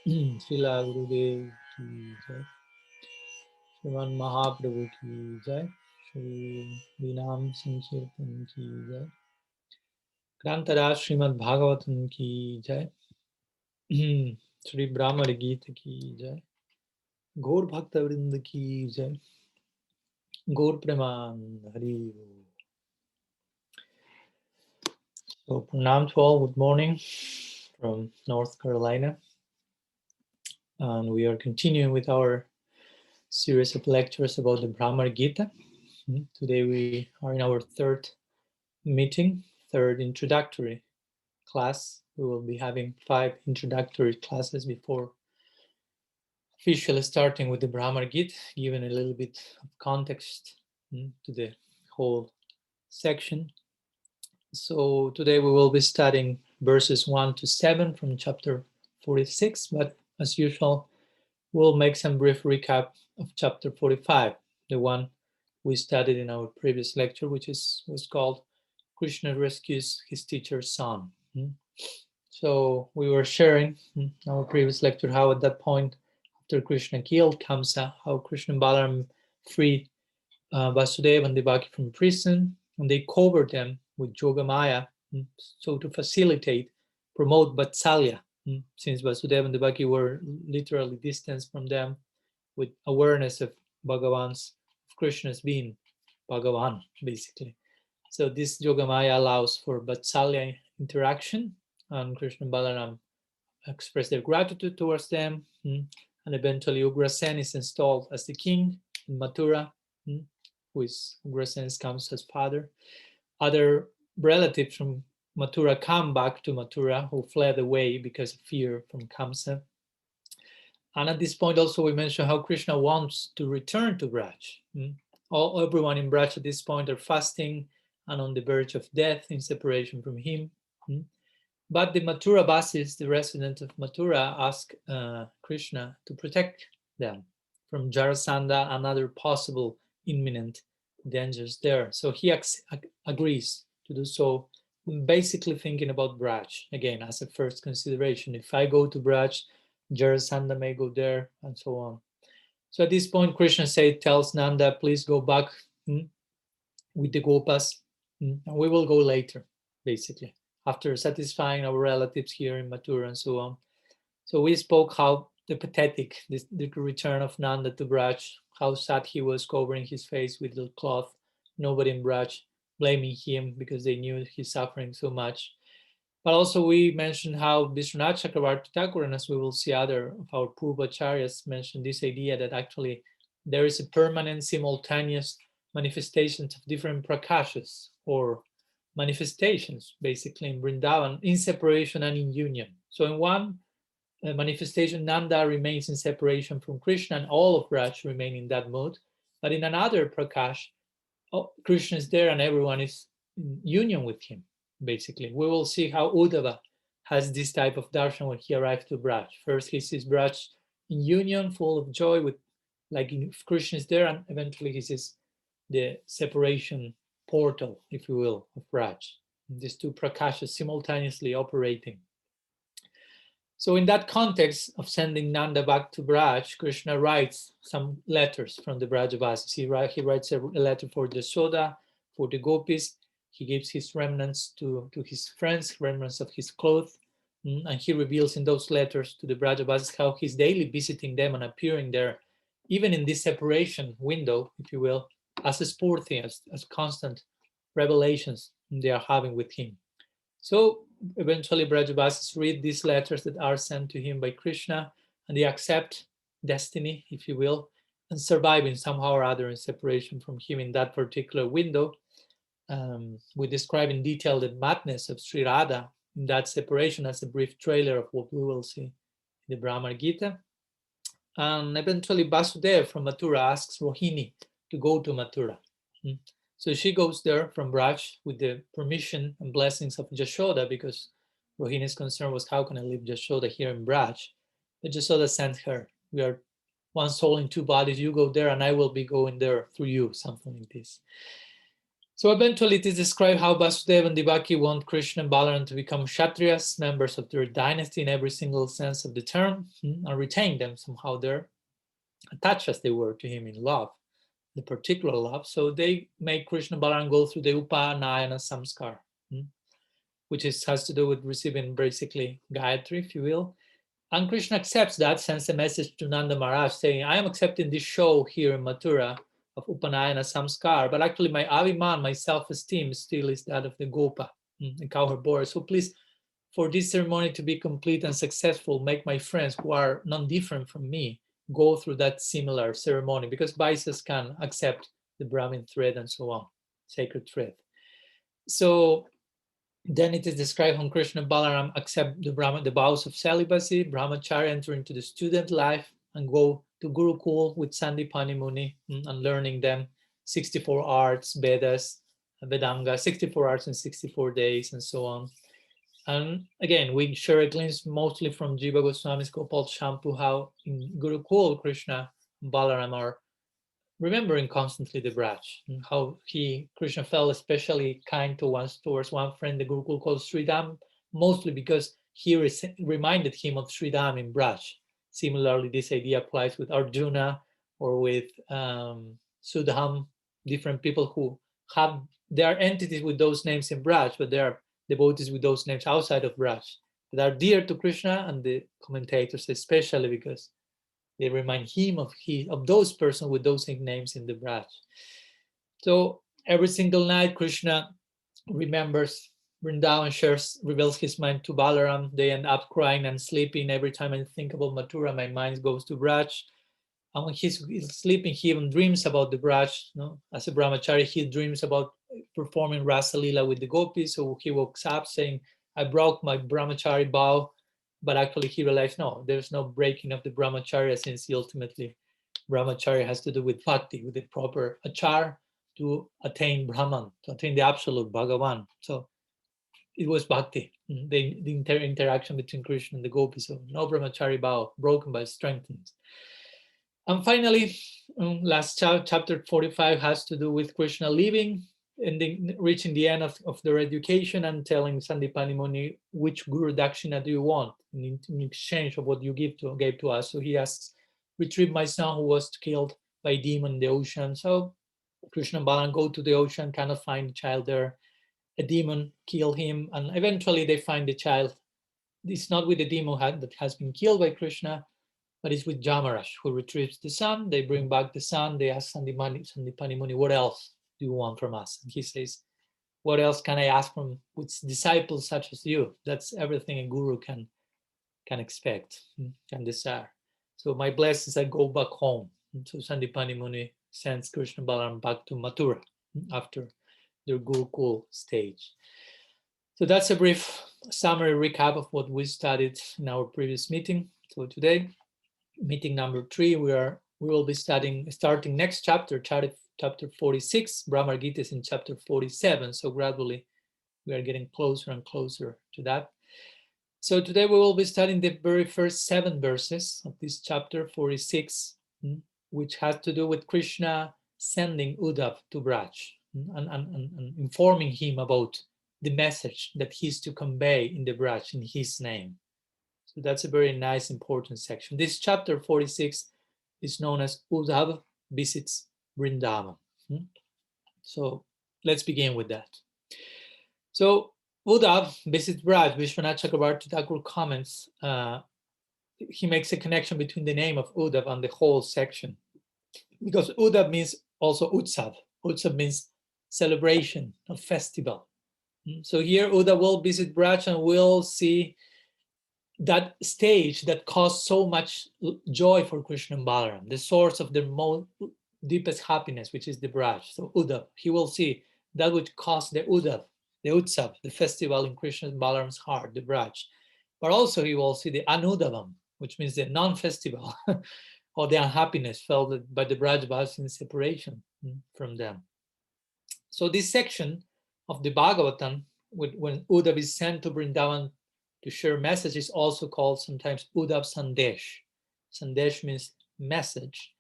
Srila Gurudev ki jai, Sriman Mahaprabhu ki jai, Shri Vinam Sankirtan ki jai, Grantara Srimad-Bhagavatam ki jai, Shri Bhramara-gita ki jai, Gaur Bhakta Vrinda ki jai, Gaur Preman Hari. So Pranam to all, good morning from North Carolina. And we are continuing with our series of lectures about the Bhramara Gita. Today we are in our third meeting, third introductory class. We will be having 5 introductory classes before officially starting with the Bhramara Gita, giving a little bit of context to the whole section. So today we will be studying verses 1 to 7 from chapter 46, but as usual, we'll make some brief recap of chapter 45, the one we studied in our previous lecture, which was called Krishna Rescues His Teacher's Son. So we were sharing in our previous lecture how at that point, after Krishna killed Kamsa, how Krishna and Balaram freed Vasudeva and Devaki from prison, and they covered them with Yogamaya, so to facilitate, promote Vatsalya, since Vasudeva and Devaki were literally distanced from them with awareness of Krishna's being Bhagavan, basically. So this Yogamaya allows for Vatsalya interaction, and Krishna and Balaram express their gratitude towards them, and eventually Ugrasen is installed as the king in Mathura, who is Ugrasen's Kamsa's father. Other relatives from Mathura come back to Mathura who fled away because of fear from Kamsa. And at this point also we mentioned how Krishna wants to return to Braj. Everyone in Braj at this point are fasting and on the verge of death in separation from him. But the Mathura Vasis, the resident of Mathura, ask Krishna to protect them from Jarasandha and other possible imminent dangers there. So he agrees to do so, basically thinking about Braj, again, as a first consideration. If I go to Braj, Jarasandha may go there, and so on. So at this point, Krishna tells Nanda, please go back with the Gopas, and we will go later, basically, after satisfying our relatives here in Mathura and so on. So we spoke how the return of Nanda to Braj, how sad he was covering his face with the cloth, nobody in Braj blaming him because they knew he's suffering so much. But also we mentioned how Vishwanath Chakravarti Thakur, and as we will see other of our Purvacharyas mentioned this idea that actually there is a permanent simultaneous manifestations of different prakashas or manifestations basically in Vrindavan in separation and in union. So in one manifestation, Nanda remains in separation from Krishna and all of Braj remain in that mode. But in another prakash, Krishna is there and everyone is in union with him, basically. We will see how Uddhava has this type of darshan when he arrived to Braj. First, he sees Braj in union, full of joy, with like if Krishna is there, and eventually he sees the separation portal, if you will, of Braj. These two prakashas simultaneously operating. So in that context of sending Nanda back to Braj, Krishna writes some letters from the Brajavasis. He writes a letter for Jashoda, for the gopis. He gives his remnants to his friends, remnants of his clothes. And he reveals in those letters to the Brajavasis how he's daily visiting them and appearing there, even in this separation window, if you will, as a spurti, as constant revelations they are having with him. So eventually Brajavasis read these letters that are sent to him by Krishna, and they accept destiny, if you will, and survive in somehow or other in separation from him in that particular window. We describe in detail the madness of Sri Radha in that separation as a brief trailer of what we will see in the Bhramara Gita. And eventually Vasudeva from Mathura asks Rohini to go to Mathura. So she goes there from Braj with the permission and blessings of Jashoda, because Rohini's concern was, how can I leave Jashoda here in Braj? But Jashoda sent her. We are one soul in two bodies. You go there and I will be going there through you, something like this. So eventually it is described how Vasudeva and Devaki want Krishna and Balaram to become Kshatriyas, members of their dynasty in every single sense of the term, and retain them somehow there, attached as they were to him in love, the particular love. So they make Krishna and Balaram go through the Upanayana Samskar, which has to do with receiving basically Gayatri, if you will. And Krishna accepts that, sends a message to Nanda Maharaj saying, I am accepting this show here in Mathura of Upanayana Samskar, but actually my Abhiman, my self-esteem still is that of the Gopa, the cowherd boy. So please, for this ceremony to be complete and successful, make my friends who are non-different from me go through that similar ceremony, because Vaisas can accept the Brahmin thread and so on, sacred thread. So then it is described how Krishna and Balaram accept the vows of celibacy, brahmacharya, enter into the student life and go to Gurukul with Sandipani Muni and learning them 64 arts, Vedas, Vedanga, 64 arts in 64 days and so on. And again, we share a glimpse mostly from Jiva Goswami's Gopal Shampu, how in Gurukul, Krishna and Balaram are remembering constantly the Braj, and how Krishna felt especially kind towards one friend, the Gurukul called Sridham, mostly because he reminded him of Sridham in Braj. Similarly, this idea applies with Arjuna or with Sudham, different people who have, there are entities with those names in Braj, but there are devotees with those names outside of Braj that are dear to Krishna, and the commentators especially because they remind him of those persons with those names in the Braj. So every single night, Krishna remembers Vrindavan, reveals his mind to Balaram. They end up crying and sleeping. Every time I think about Mathura, my mind goes to Braj. And when he's sleeping, he even dreams about the Braj. As a brahmachari, he dreams about performing Rasa-lila with the gopis. So he wakes up saying, I broke my brahmachari vow. But actually he realized, no, there's no breaking of the brahmacharya, since ultimately brahmacharya has to do with bhakti, with the proper achar to attain Brahman, to attain the absolute Bhagavan. So it was bhakti, the interaction between Krishna and the gopis. So no brahmachari vow, broken but strengthened. And finally, last chapter 45 has to do with Krishna leaving and reaching the end of their education and telling Sandipani Muni, which Guru Dakshina do you want in exchange of what you gave to us? So he asks, retrieve my son who was killed by a demon in the ocean. So Krishna and Balaram go to the ocean, cannot find the child there. A demon kill him, and eventually they find the child. It's not with the demon that has been killed by Krishna, but it's with Jamaraj, who retrieves the son. They bring back the son. They ask Sandipani Muni, what else do you want from us? And he says, what else can I ask from with disciples such as you? That's everything a guru can expect, can desire. So my blessings, I go back home. And so Sandipani Muni sends Krishna Balaram back to Mathura after their Gurukul stage. So that's a brief summary recap of what we studied in our previous meeting. So today, meeting number 3, we will be starting next chapter 46. Bhramara Gītā is in chapter 47, so gradually we are getting closer and closer to that. So today we will be studying the very first 7 verses of this chapter 46, which has to do with Krishna sending Uddhav to Braj and informing him about the message that he's to convey in the Braj in his name. So that's a very nice, important section. This chapter 46 is known as Uddhav visits Vrindavan. So let's begin with that. So Uddhav visits Braj. Vishwanath Chakravarti Thakur comments, he makes a connection between the name of Uddhav and the whole section, because Uddhav means also Utsav. Utsav means celebration, a festival. So here Uddhav will visit Braj and will see that stage that caused so much joy for Krishna and Balaram, the source of their most deepest happiness, which is the Braj. So Uddhav, he will see that which caused the Uddhav, the Utsav, the festival in Krishna and Balaram's heart, the Braj. But also he will see the Anudavam, which means the non-festival, or the unhappiness felt by the Brajavas in separation from them. So this section of the Bhagavatam, when Uddhav is sent to Vrindavan to share messages, also called sometimes Uddhav Sandesh. Sandesh means message.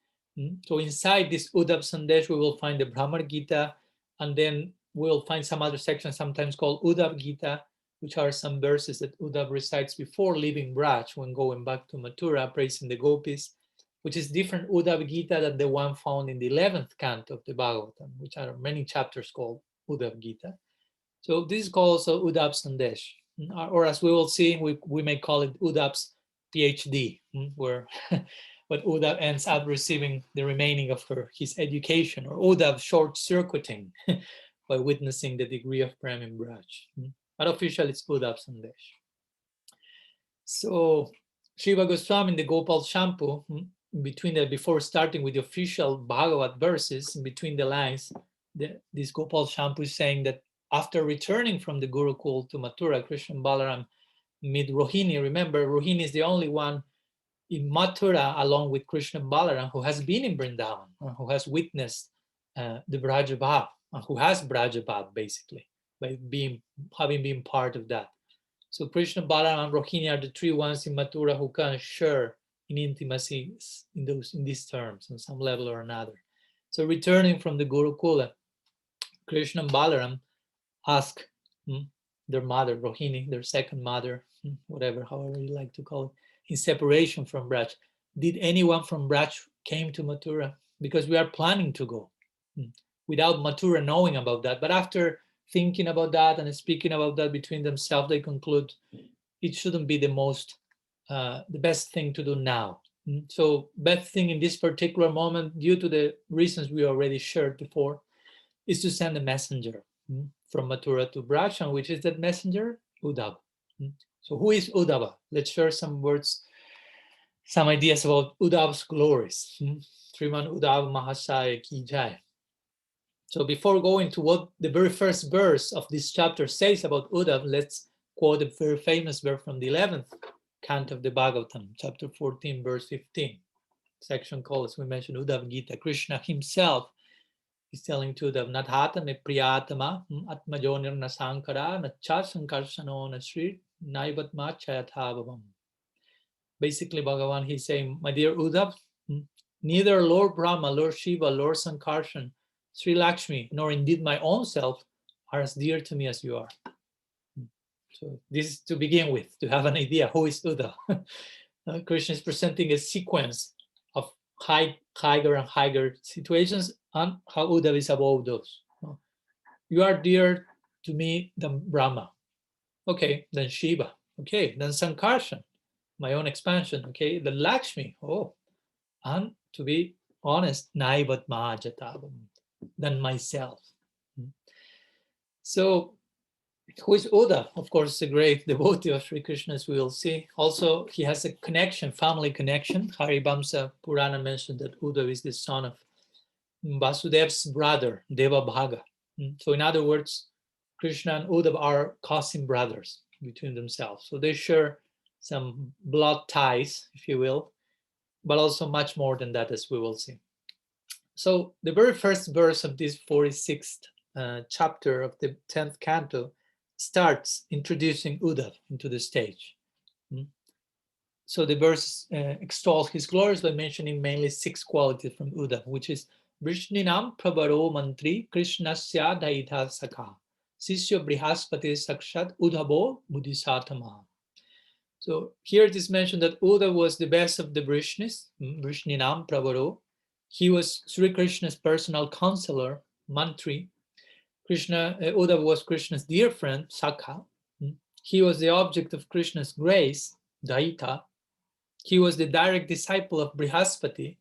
So inside this Uddhav Sandesh, we will find the Bhramara Gītā, and then we'll find some other sections sometimes called Uddhava-gītā, which are some verses that Uddhava recites before leaving Braj when going back to Mathura, praising the gopis, which is different Uddhava-gītā than the one found in the 11th canto of the Bhagavatam, which are many chapters called Uddhava-gītā. So this is called also Uddhava Sandesh, or as we will see, we may call it Uddhava's PhD, where but Uddhava ends up receiving the remaining of his education, or Uddhava short-circuiting by witnessing the degree of Prem in Braj. But officially it's Uddhava Sandesh. So Shiva Goswami in the Gopal Shampoo, between the, before starting with the official Bhagavat verses, in between the lines, this Gopal Shampoo is saying that after returning from the Gurukul to Mathura, Krishna and Balaram meet Rohini. Remember, Rohini is the only one in Mathura, along with Krishna and Balaram, who has been in Vrindavan, who has witnessed the Brajabhav, who has Brajabhav basically, by having been part of that. So Krishna, Balaram, and Rohini are the three ones in Mathura who can share in intimacy in these terms on some level or another. So returning from the Gurukula, Krishna and Balaram ask their mother, Rohini, their second mother, whatever, however you like to call it, in separation from Braj, did anyone from Braj came to Mathura? Because we are planning to go, without Mathura knowing about that. But after thinking about that and speaking about that between themselves, they conclude it shouldn't be the best thing to do now. So best thing in this particular moment, due to the reasons we already shared before, is to send a messenger from Mathura to Braj, and which is that messenger? Uddhava. So who is Uddhava? Let's share some words, some ideas about Uddhava's glories. Sriman Uddhava Mahasaya Ki Jai. So before going to what the very first verse of this chapter says about Uddhava, let's quote a very famous verse from the 11th canto of the Bhagavatam, chapter 14, verse 15. Section called, as we mentioned, Uddhava-gītā. Krishna himself is telling to Uddhava, Nadhata me priyatama, atmajonir na sankara, na cha sankarsano na sri, naivatma chayathabhavam. Basically, Bhagavan, he's saying, my dear Uddhava, neither Lord Brahma, Lord Shiva, Lord Sankarshan, Sri Lakshmi, nor indeed my own self are as dear to me as you are. So this is to begin with, to have an idea who is Uddhava. Krishna is presenting a sequence of higher and higher situations and how Uddhava is above those. You are dear to me than Brahma. Okay, then Shiva. Okay, then Sankarshan, my own expansion. Okay, then Lakshmi. Oh, and to be honest, Naivat Mahajatavam, than myself. So who is Uddhava? Of course, a great devotee of Sri Krishna, as we will see. Also, he has a connection, family connection. Haribamsa Purana mentioned that Uddhava is the son of Vasudev's brother, Devabhaga. So in other words, Krishna and Uddhava are cousin brothers between themselves. So they share some blood ties, if you will, but also much more than that, as we will see. So the very first verse of this 46th chapter of the 10th canto starts introducing Uddhava into the stage. So the verse extols his glories by mentioning mainly 6 qualities from Uddhava, which is Vrishninam Prabharo Mantri Krishnasya Daita Sakha Sisya Brihaspati Sakshat Uddhavo Bodhisatama. So here it is mentioned that Uddhava was the best of the Vrishnis, Vrishninam Prabharo. He was Sri Krishna's personal counselor, Mantri. Uddhava was Krishna's dear friend, Sakha. He was the object of Krishna's grace, Daita. He was the direct disciple of Brihaspati,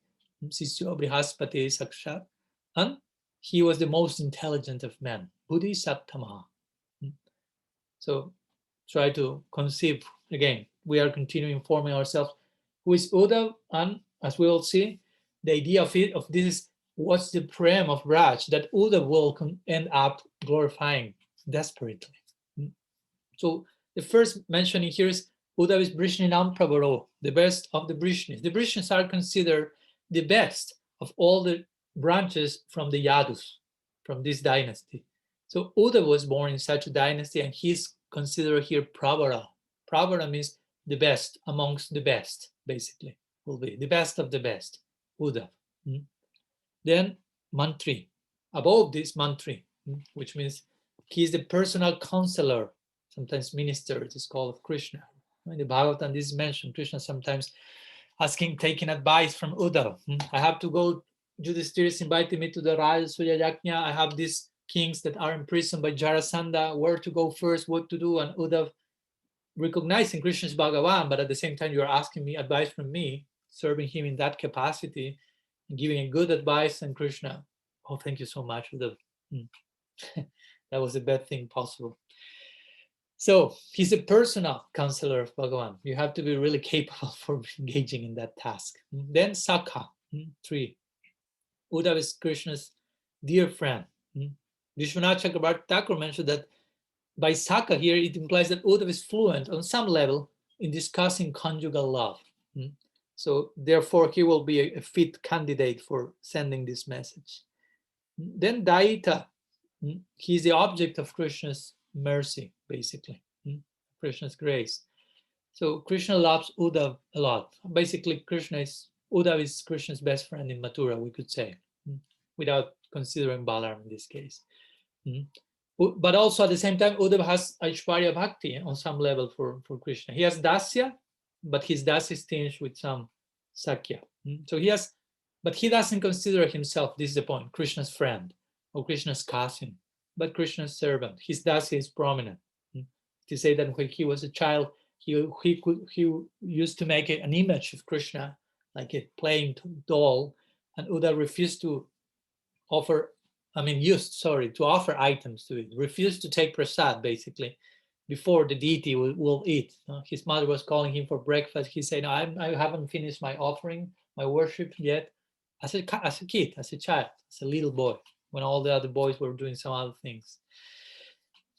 Sisya Brihaspati Sakshat, and he was the most intelligent of men, Bodhisattva. So try to conceive, again, we are continuing informing ourselves who is Uddhava, and as we will see, the idea of this is what's the prem of Raj that Uddhava will end up glorifying desperately. So the first mentioning here is Uddhava is Vrishninam Prabharo, the best of the Vrishnis. The Vrishnis are considered the best of all the branches from the Yadus, from this dynasty. So Uddhava was born in such a dynasty, and he's considered here Prabhara. Prabhara means the best amongst the best, basically, will be the best of the best, Uddhava. Then Mantri. Above this Mantri, which means he is the personal counselor, sometimes minister, it is called, of Krishna. In the Bhagavatam, this is mentioned, Krishna sometimes taking advice from Uddhava. I have to go, Yudhishthira is inviting me to the Rajasuya Yajna. I have these kings that are imprisoned by Jarasandha, where to go first, what to do, and Uddhava, recognizing Krishna's Bhagavan, but at the same time, you are asking me advice from me, serving him in that capacity, and giving a good advice, and Krishna, oh, thank you so much. That was the best thing possible. So he's a personal counselor of Bhagavan. You have to be really capable for engaging in that task. Then Sakha, 3. Uddhava is Krishna's dear friend. Vishwanath Chakrabarti Thakur mentioned that by Sakha here, it implies that Uddhava is fluent on some level in discussing conjugal love. So therefore, he will be a fit candidate for sending this message. Then Daita, he's the object of Krishna's mercy, basically, Krishna's grace. So Krishna loves Uddhava a lot. Basically, Uddhava is Krishna's best friend in Mathura, we could say, without considering Balaram in this case. But also at the same time, Uddhava has Aishwarya Bhakti on some level for Krishna. He has Dasya, but his Dasya is tinged with some Sakya. So he has, but he doesn't consider himself, this is the point, Krishna's friend or Krishna's cousin, but Krishna's servant. His Dasya is prominent. To say that when he was a child, he used to make an image of Krishna, like a playing doll, and Uddhava refused to offer, to offer items to it, refused to take prasad, basically, before the deity will eat. His mother was calling him for breakfast. He said, no, I haven't finished my offering, my worship yet, as a kid, as a child, as a little boy, when all the other boys were doing some other things.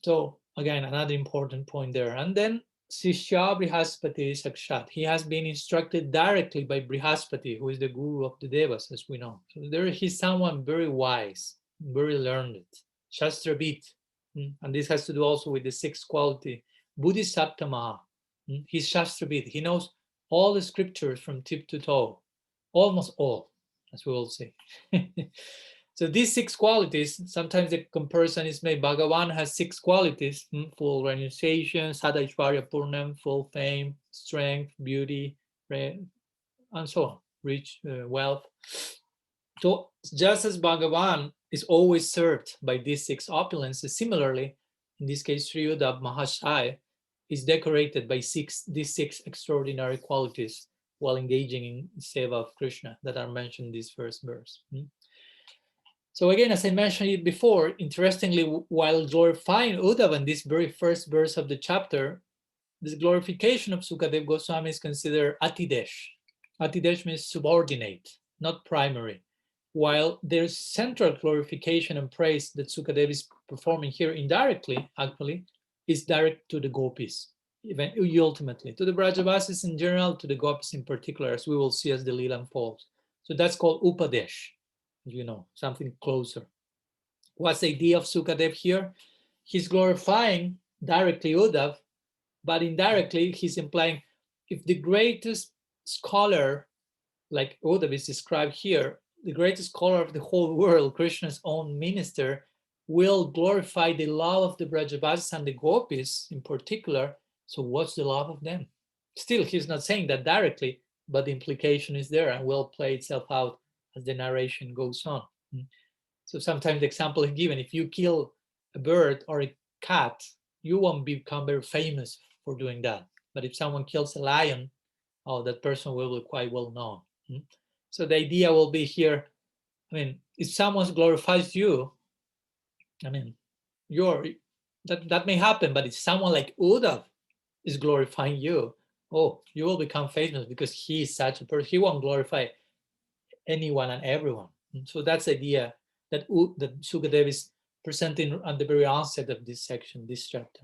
So again, another important point there. And then Sishya Brihaspati Sakshat. He has been instructed directly by Brihaspati, who is the guru of the Devas, as we know. So there he's someone very wise, very learned, Shastrabit. And this has to do also with the sixth quality, Bodhisaptama. He's Shastrabit. He knows all the scriptures from tip to toe, almost all, as we will see. So these 6 qualities, sometimes the comparison is made. Bhagavan has 6 qualities: full renunciation, Sadaishvarya Purnam, full fame, strength, beauty, and so on, rich wealth. So just as Bhagavan is always served by these 6 opulences, similarly, in this case, Sri Uddhava Mahashaya is decorated by these 6 extraordinary qualities while engaging in seva of Krishna that are mentioned in this first verse. So again, as I mentioned it before, interestingly, while glorifying Uddhava in this very first verse of the chapter, this glorification of Sukadeva Goswami is considered atidesh. Atidesh means subordinate, not primary. While there's central glorification and praise that Sukadeva is performing here indirectly, actually, is direct to the gopis, even ultimately, to the Brajavasis in general, to the gopis in particular, as we will see as the Leela unfolds. So that's called upadesh. You know, something closer. What's the idea of Sukadeva here? He's glorifying directly Uddhava, but indirectly he's implying if the greatest scholar, like Uddhava is described here, the greatest scholar of the whole world, Krishna's own minister, will glorify the love of the Brajavasis and the gopis in particular, so what's the love of them? Still, he's not saying that directly, but the implication is there and will play itself out as the narration goes on. So sometimes the example is given, if you kill a bird or a cat, you won't become very famous for doing that. But if someone kills a lion, oh, that person will be quite well known. So the idea will be here, if someone glorifies you, that may happen, but if someone like Uddhava is glorifying you, oh, you will become famous because he is such a person. He won't glorify anyone and everyone. So that's the idea that Sukadeva is presenting at the very onset of this section, this chapter.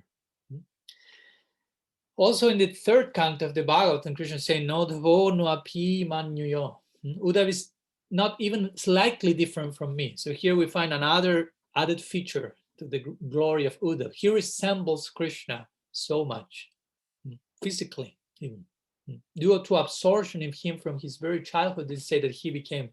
Also in the 3rd canto of the Bhagavatam, Krishna is saying, no dvo no api manyuyo. Uddhava is not even slightly different from me. So here we find another added feature to the glory of Uddhava. He resembles Krishna so much, physically even. Due to absorption in him from his very childhood, they say that he became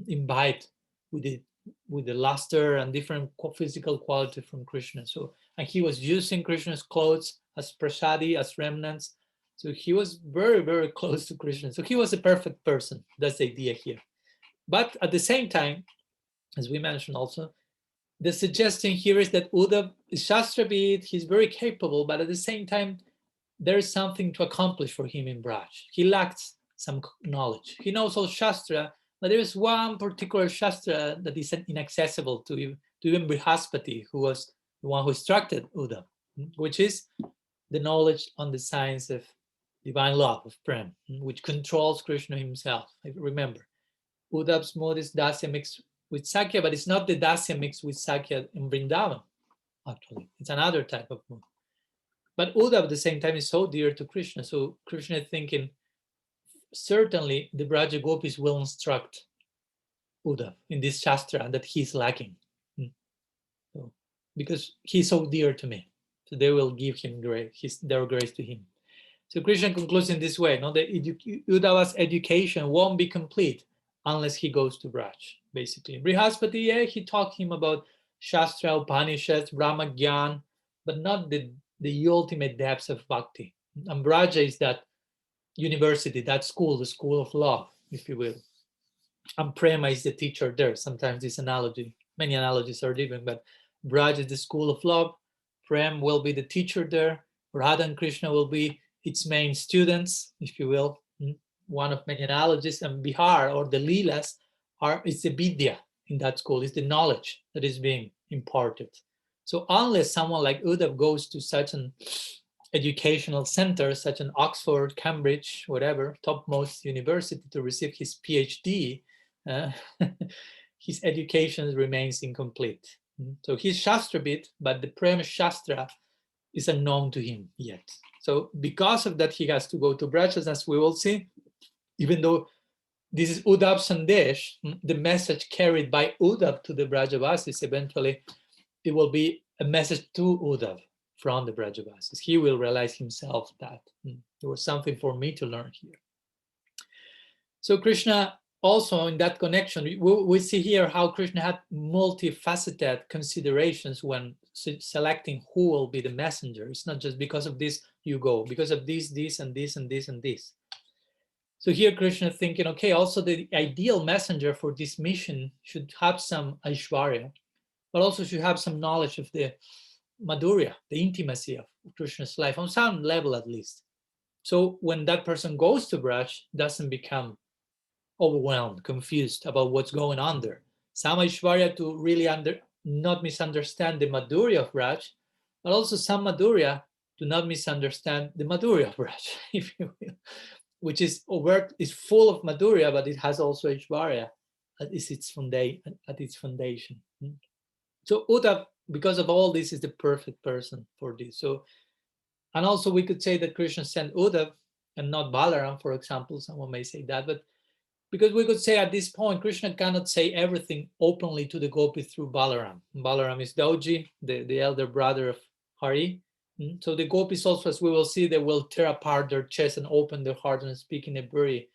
imbibed with the with the luster and different physical quality from Krishna. So, and he was using Krishna's clothes as prasadi, as remnants. So he was very, very close to Krishna. So he was a perfect person. That's the idea here. But at the same time, as we mentioned also, the suggestion here is that Uddhav is Shastravid, he's very capable, but at the same time, there is something to accomplish for him in Braj. He lacks some knowledge. He knows all Shastra, but there is one particular Shastra that is inaccessible to even Brihaspati, who was the one who instructed Uddhav, which is the knowledge on the science of divine love, of Prem, which controls Krishna himself. Remember, Uddhav's mood is Dasya mixed with Sakya, but it's not the Dasya mixed with Sakya in Vrindavan, actually. It's another type of mood. But Uddhav at the same time is so dear to Krishna. So Krishna is thinking, certainly the Braja Gopis will instruct Uddhav in this Shastra that he's lacking. So, because he's so dear to me. So they will give him grace, their grace to him. So Krishna concludes in this way, no, that Uddhava's education won't be complete unless he goes to Braj, basically. Brihaspati, yeah, he taught him about Shastra, Upanishads, Brahma Gyan, but not the ultimate depths of bhakti. And Braja is that university, that school, the school of love, if you will. And Prema is the teacher there. Sometimes this analogy, many analogies are given, but Braj is the school of love. Prem will be the teacher there. Radha and Krishna will be its main students, if you will. One of many analogies. And Bihar, or the Leelas, is the Vidya in that school, is the knowledge that is being imparted. So unless someone like Uddhav goes to such an educational center, such an Oxford, Cambridge, whatever, topmost university to receive his PhD, his education remains incomplete. So he's Shastrabit, but the Prem Shastra is unknown to him yet. So because of that, he has to go to Brajas, as we will see, even though this is Uddhav Sandesh, the message carried by Uddhav to the Brajavasis, eventually it will be a message to Uddhav from the Brajavasis. He will realize himself that there was something for me to learn here. So Krishna also, in that connection, we see here how Krishna had multifaceted considerations when selecting who will be the messenger. It's not just because of this you go, because of this, and this, and this, and this. So here Krishna thinking, okay, also the ideal messenger for this mission should have some Aishwarya, but also should have some knowledge of the Madhurya, the intimacy of Krishna's life, on some level at least. So when that person goes to Braj, doesn't become overwhelmed, confused about what's going on there. Some Aishwarya to really not misunderstand the Madhurya of Braj, but also some Madhurya to not misunderstand the Madhurya of Braj, if you will, which is overt, is full of Madhurya, but it has also Aishwarya at its foundation. So Uddhav, because of all this, is the perfect person for this. So, and also we could say that Krishna sent Uddhav and not Balaram, for example. Someone may say that, but because we could say at this point, Krishna cannot say everything openly to the gopis through Balaram. Balaram is Dauji, the elder brother of Hari. So the gopis also, as we will see, they will tear apart their chest and open their heart and speak in a very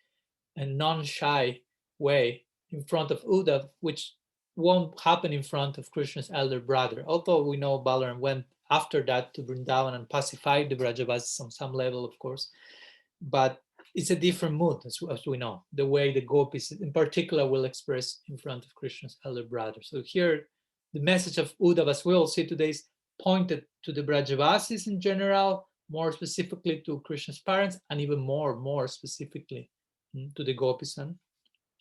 non-shy way in front of Uddhav, which won't happen in front of Krishna's elder brother. Although we know Balaram went after that to Vrindavan and pacified the Brajavasis on some level, of course. But it's a different mood, as we know, the way the gopis in particular will express in front of Krishna's elder brother. So here, the message of Uddhav, as we will see today, is pointed to the Brajavasis in general, more specifically to Krishna's parents, and even more specifically to the gopis and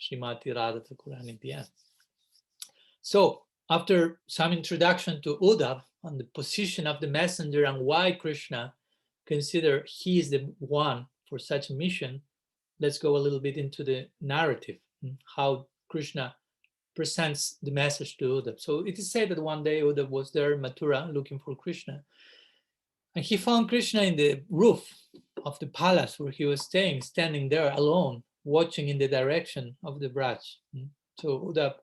Śrīmatī Rādhārāṇī in the end. So after some introduction to Uddhav on the position of the messenger and why Krishna consider he is the one for such a mission, let's go a little bit into the narrative, how Krishna presents the message to Uddhav. So it is said that one day Uddhav was there in Mathura looking for Krishna, and he found Krishna in the roof of the palace where he was staying, standing there alone, watching in the direction of the Braj. So Uddhav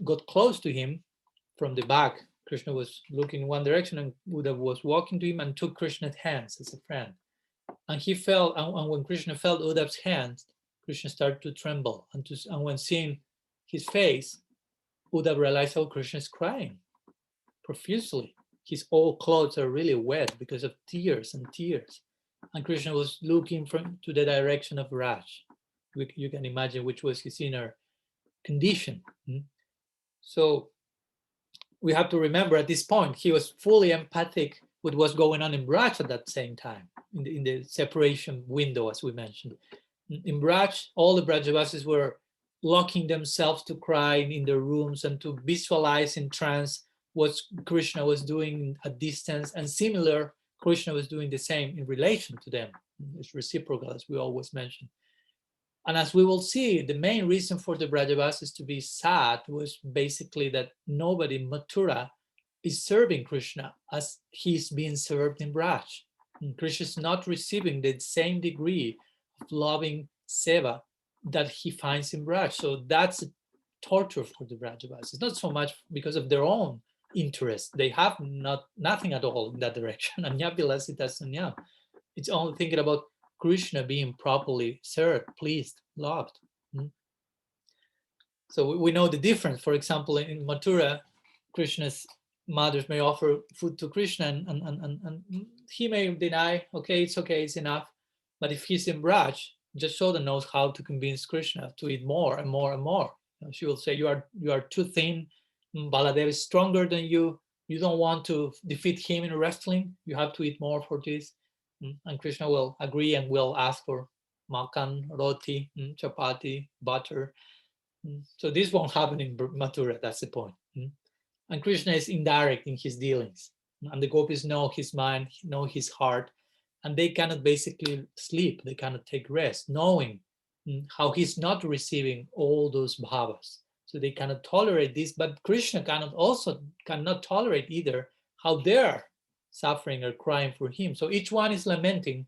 got close to him from the back. Krishna was looking in one direction, and Uddhav was walking to him and took Krishna's hands as a friend. And he felt, and when Krishna felt Uddhav's hands, Krishna started to tremble. And when seeing his face, Uddhava realized, oh, Krishna is crying profusely. His old clothes are really wet because of tears and tears. And Krishna was looking to the direction of Raj. You can imagine which was his inner condition. So we have to remember at this point, he was fully empathic with what's going on in Braj at that same time, in the separation window, as we mentioned. In Braj, all the Brajavasis were locking themselves to cry in their rooms and to visualize in trance what Krishna was doing at distance, and similar, Krishna was doing the same in relation to them. It's reciprocal, as we always mention. And as we will see, the main reason for the Brajavasis to be sad was basically that nobody in Mathura is serving Krishna as he's being served in Braj. And Krishna is not receiving the same degree of loving seva that he finds in Braj. So that's a torture for the Brajavasis. It's not so much because of their own interest. They have nothing at all in that direction. Anyapilasita. It's only thinking about Krishna being properly served, pleased, loved. So we know the difference. For example, in Mathura, Krishna's mothers may offer food to Krishna, and he may deny, okay, it's enough. But if he's in Braj, Jashoda knows how to convince Krishna to eat more and more and more. She will say, you are too thin. Baladev is stronger than you. You don't want to defeat him in wrestling. You have to eat more for this. And Krishna will agree and will ask for makan, roti, chapati, butter. So this won't happen in Mathura, that's the point. And Krishna is indirect in his dealings. And the gopis know his mind, know his heart, and they cannot basically sleep, they cannot take rest, knowing how he's not receiving all those bhavas. So they cannot tolerate this, but Krishna cannot tolerate either how they're suffering or crying for him. So each one is lamenting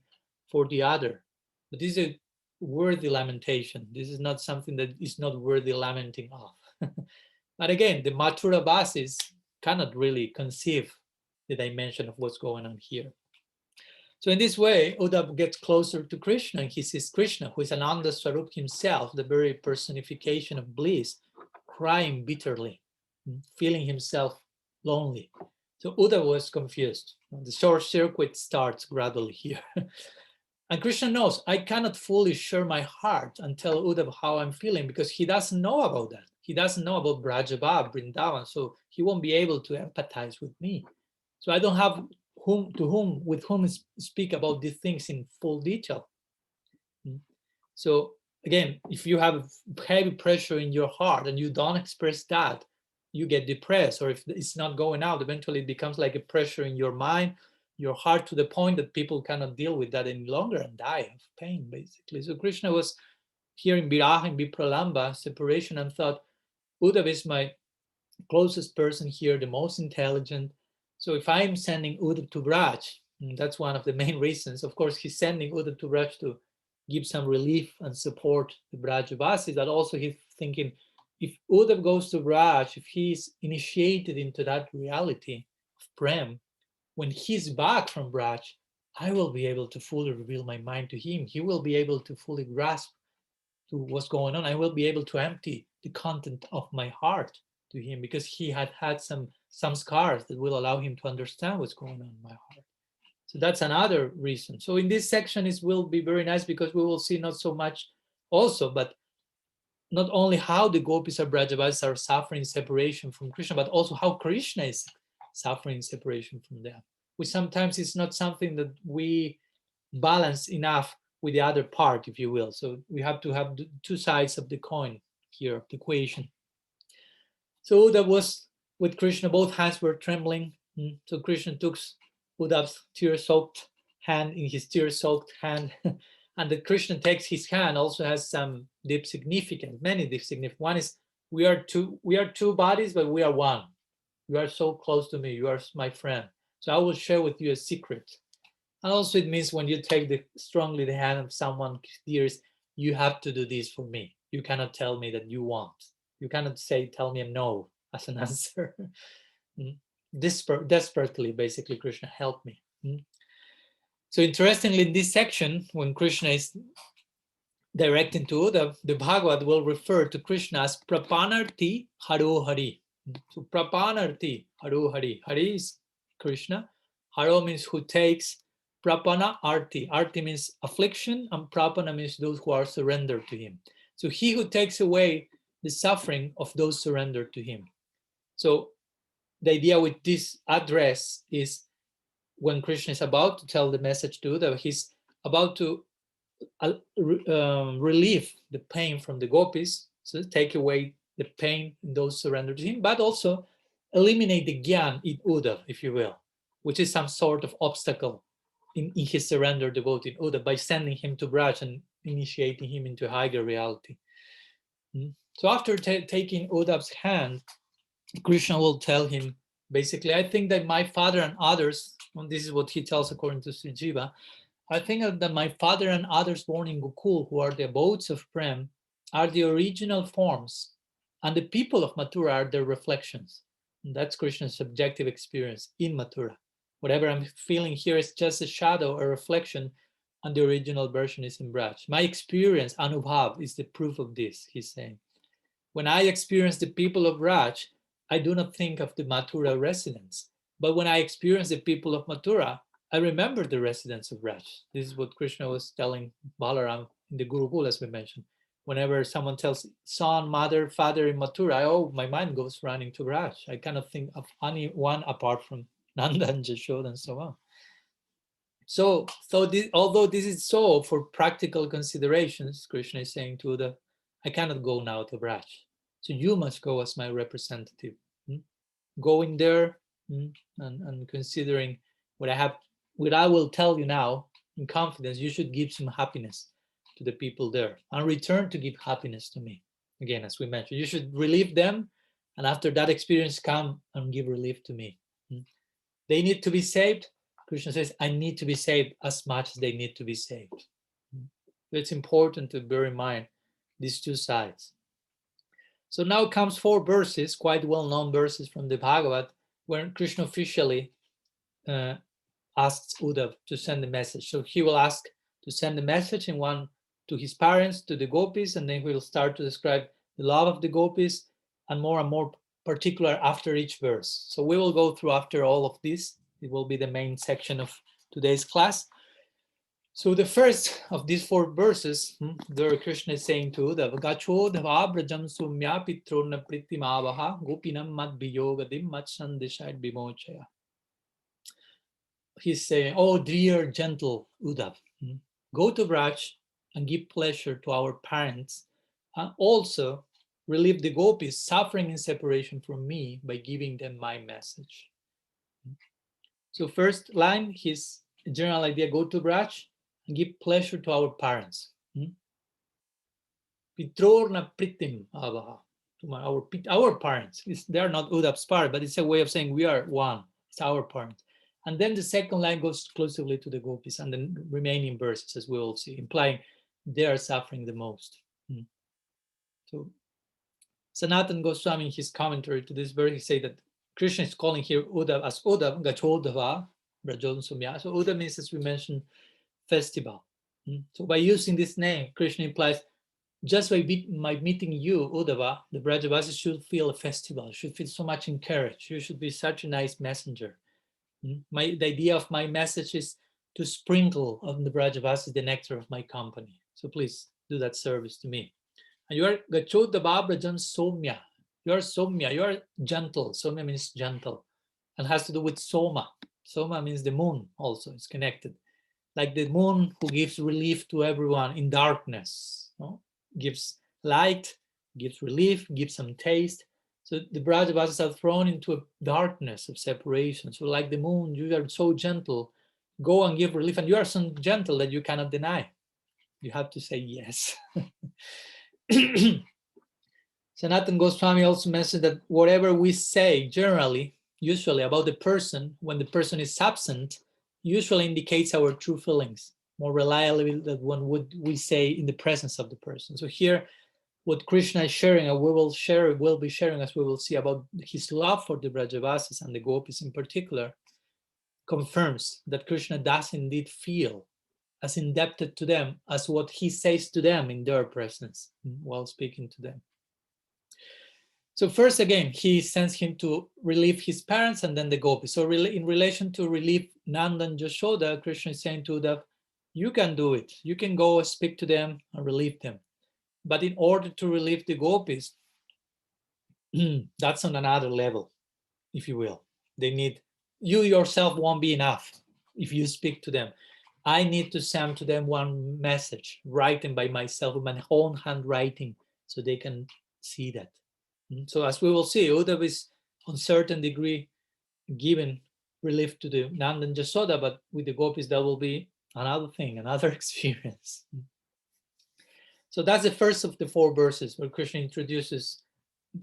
for the other. But this is a worthy lamentation. This is not something that is not worthy lamenting of. But again, the Mathura Vasis cannot really conceive the dimension of what's going on here. So in this way, Uddhava gets closer to Krishna, and he sees Krishna, who is Ananda Swarup himself, the very personification of bliss, crying bitterly, feeling himself lonely. So Uddhava was confused. The short circuit starts gradually here. And Krishna knows, I cannot fully share my heart and tell Uddhava how I'm feeling, because he doesn't know about that. He doesn't know about Brajabha, Vrindavan, so he won't be able to empathize with me. So I don't have with whom speak about these things in full detail. So again, if you have heavy pressure in your heart and you don't express that, you get depressed, or if it's not going out, eventually it becomes like a pressure in your mind, your heart, to the point that people cannot deal with that any longer and die of pain, basically. So Krishna was here in Viraha, in Vipralamba, separation, and thought, Uddhava is my closest person here, the most intelligent. So if I'm sending Uddhava to Braj, that's one of the main reasons. Of course, he's sending Uddhava to Braj to give some relief and support the Brajavasis, but also he's thinking, if Uddhava goes to Braj, if he's initiated into that reality of Prem, when he's back from Braj, I will be able to fully reveal my mind to him. He will be able to fully grasp to what's going on. I will be able to empty the content of my heart to him, because he had some scars that will allow him to understand what's going on in my heart. So that's another reason. So in this section, it will be very nice, because we will see not so much also, but not only how the gopis or Brajavasis are suffering separation from Krishna, but also how Krishna is suffering separation from them, which sometimes is not something that we balance enough with the other part, if you will. So we have to have the two sides of the coin here, the equation. So Uddhava was with Krishna, both hands were trembling. So Krishna took Uddhava's tear-soaked hand in his tear-soaked hand. And the Krishna takes his hand also has some deep significance, many deep significance. One is we are two bodies, but we are one. You are so close to me. You are my friend. So I will share with you a secret. And also it means when you take strongly the hand of someone dearest, you have to do this for me. You cannot tell me that you want. You cannot tell me a no as an answer. Desperately, basically, Krishna, help me. So interestingly, in this section, when Krishna is directing to Uddhav, the Bhagavad will refer to Krishna as Prapanarthi Haro Hari. So Prapanarthi Haro Hari. Hari is Krishna. Haro means who takes. Prapana Arti. Arti means affliction, and Prapana means those who are surrendered to him. So he who takes away the suffering of those surrendered to him. So the idea with this address is when Krishna is about to tell the message to Uddhava, he's about to relieve the pain from the gopis, so take away the pain in those surrendered to him, but also eliminate the gyan in Uddhava, if you will, which is some sort of obstacle in his surrender devotee in Uddhava, by sending him to Braj and initiating him into higher reality. So after taking Uddhav's hand, Krishna will tell him, basically, I think that my father and others, and this is what he tells according to Sri Jiva, I think that my father and others born in Gokul, who are the abodes of Prem, are the original forms, and the people of Mathura are their reflections. And that's Krishna's subjective experience in Mathura. Whatever I'm feeling here is just a shadow, a reflection, and the original version is in Braj. My experience, Anubhav, is the proof of this, he's saying. When I experience the people of Raj, I do not think of the Mathura residents. But when I experience the people of Mathura, I remember the residents of Raj. This is what Krishna was telling Balaram in the Gurukul, as we mentioned. Whenever someone tells son, mother, father in Mathura, my mind goes running to Raj. I cannot think of anyone apart from Nanda and Jashoda and so on. So although this is so for practical considerations, Krishna is saying to Uddhava, I cannot go now to Braj. So you must go as my representative. Going there and considering what I will tell you now in confidence, you should give some happiness to the people there and return to give happiness to me. Again, as we mentioned, you should relieve them, and after that experience, come and give relief to me. They need to be saved. Krishna says, I need to be saved as much as they need to be saved. It's important to bear in mind these two sides. So now comes 4 verses, quite well-known verses from the Bhagavad, where Krishna officially asks Uddhava to send the message. So he will ask to send the message in one to his parents, to the gopis, and then he will start to describe the love of the gopis and more particular after each verse. So we will go through after all of this. It will be the main section of today's class. So the first of these 4 verses, there Krishna is saying to Uddhava, Gacho dhava brajam sumya pitrona pritimavaha gopinam mad viyogadim mat sandeshad vimochaya. He's saying, oh dear gentle Uddhava, go to Braj and give pleasure to our parents, and also relieve the gopis suffering in separation from me by giving them my message. So first line, his general idea, go to Braj and give pleasure to our parents. Pitrorna pritim avaha, to our parents. They are not Uddhav's parents, but it's a way of saying we are one. It's our parents. And then the second line goes exclusively to the gopis, and the remaining verses, as we will see, implying they are suffering the most. So Sanatana Goswami, in his commentary to this verse, he said that Krishna is calling here Uddhava as Uddhava, Gachodhava, Brajon Sumya. So Uddhava means, as we mentioned, festival. So by using this name, Krishna implies just by meeting you, Uddhava, the Brajavasis should feel a festival, should feel so much encouraged. You should be such a nice messenger. The idea of my message is to sprinkle on the Brajavasis the nectar of my company. So please do that service to me. And you are Gachodhava Brajan Somya. You are Somya, you are gentle. Somya means gentle and has to do with Soma. Soma means the moon also, it's connected. Like the moon who gives relief to everyone in darkness, gives light, gives relief, gives some taste. So the Brajavasis are thrown into a darkness of separation. So like the moon, you are so gentle, go and give relief. And you are so gentle that you cannot deny. You have to say yes. Sanatana Goswami also mentioned that whatever we say generally, usually about the person, when the person is absent, usually indicates our true feelings more reliably than we say in the presence of the person. So here, what Krishna is sharing, and will be sharing, as we will see, about his love for the Brajavasis and the gopis in particular, confirms that Krishna does indeed feel as indebted to them as what he says to them in their presence while speaking to them. So first, again, he sends him to relieve his parents and then the gopis. So in relation to relieve Nanda and Yashoda, Krishna is saying to Uddhav, you can do it. You can go speak to them and relieve them. But in order to relieve the gopis, that's on another level, if you will. They need, you yourself won't be enough if you speak to them. I need to send to them one message, written by myself with my own handwriting, so they can see that. So as we will see, Uddhav is on certain degree given relief to the Nanda and Yashoda, but with the gopis that will be another thing, another experience. So that's the first of the 4 verses where Krishna introduces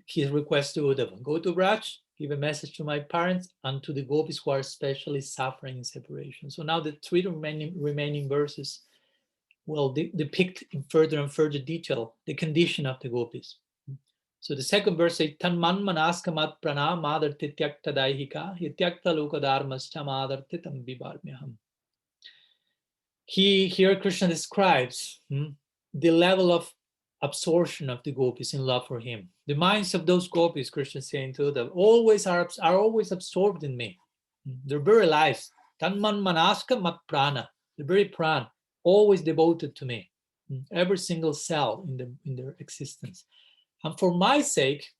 his request to Uddhava. Go to Braj, give a message to my parents and to the gopis who are especially suffering in separation. So now the 3 remaining verses will depict in further and further detail the condition of the gopis. So the second verse says, Tan man manaskamat pranam adarti tyakta daihika hityakta lokadharmascham adarti tam vivarmyaham. Here Krishna describes the level of absorption of the gopis in love for him. The minds of those gopis, Krishna is saying to them, are always absorbed in me. Their very lives, tanman manaska mat prana, the very pran, always devoted to me. Every single cell in their existence. And for my sake,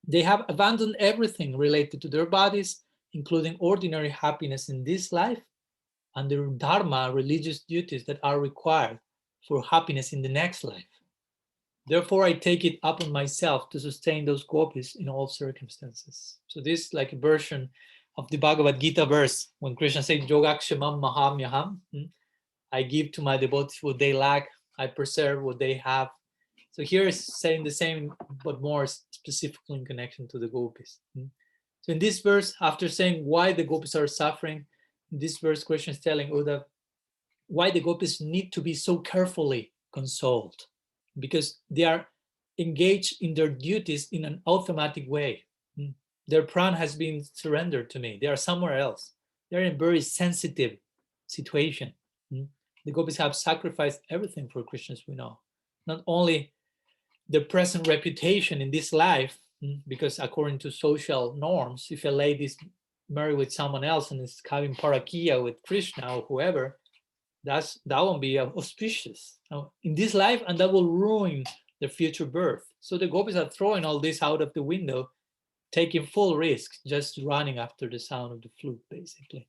they have abandoned everything related to their bodies, including ordinary happiness in this life, and their dharma, religious duties that are required for happiness in the next life. Therefore, I take it upon myself to sustain those gopis in all circumstances. So this is like a version of the Bhagavad Gita verse when Krishna says, Yogakshamam mahamyaham. I give to my devotees what they lack. I preserve what they have. So here is saying the same, but more specifically in connection to the gopis. So in this verse, after saying why the gopis are suffering, in this verse, Krishna is telling Uddhava why the gopis need to be so carefully consoled, because they are engaged in their duties in an automatic way. Their pran has been surrendered to me. They are somewhere else. They're in a very sensitive situation. The gopis have sacrificed everything for Krishna, as we know. Not only the present reputation in this life, because according to social norms, if a lady is married with someone else and is having parakiya with Krishna or whoever, that won't be auspicious in this life, and that will ruin their future birth. So the gopis are throwing all this out of the window, taking full risk, just running after the sound of the flute, basically.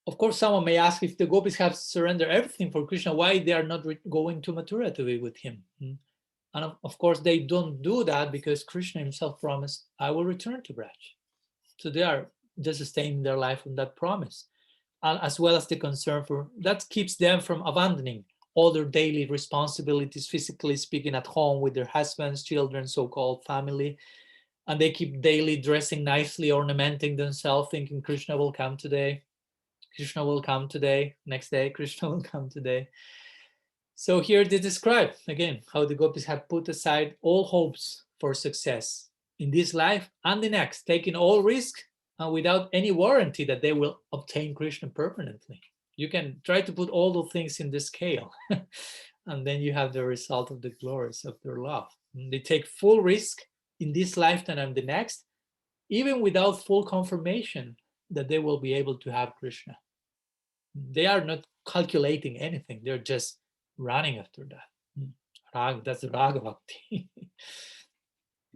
Of course, someone may ask, if the gopis have surrendered everything for Krishna, why they are not going to Mathura to be with him? And of course, they don't do that because Krishna himself promised, I will return to Braj. So they are just staying their life on that promise, as well as the concern for that keeps them from abandoning all their daily responsibilities, physically speaking, at home with their husbands, children, so-called family. And they keep daily dressing nicely, ornamenting themselves, thinking Krishna will come today. Krishna will come today. Next day, Krishna will come today. So here they describe, again, how the gopis have put aside all hopes for success in this life and the next, taking all risk and without any warranty that they will obtain Krishna permanently. You can try to put all the things in the scale, and then you have the result of the glories of their love. And they take full risk in this lifetime and the next, even without full confirmation that they will be able to have Krishna. They are not calculating anything. They're just running after that. That's raga bhakti.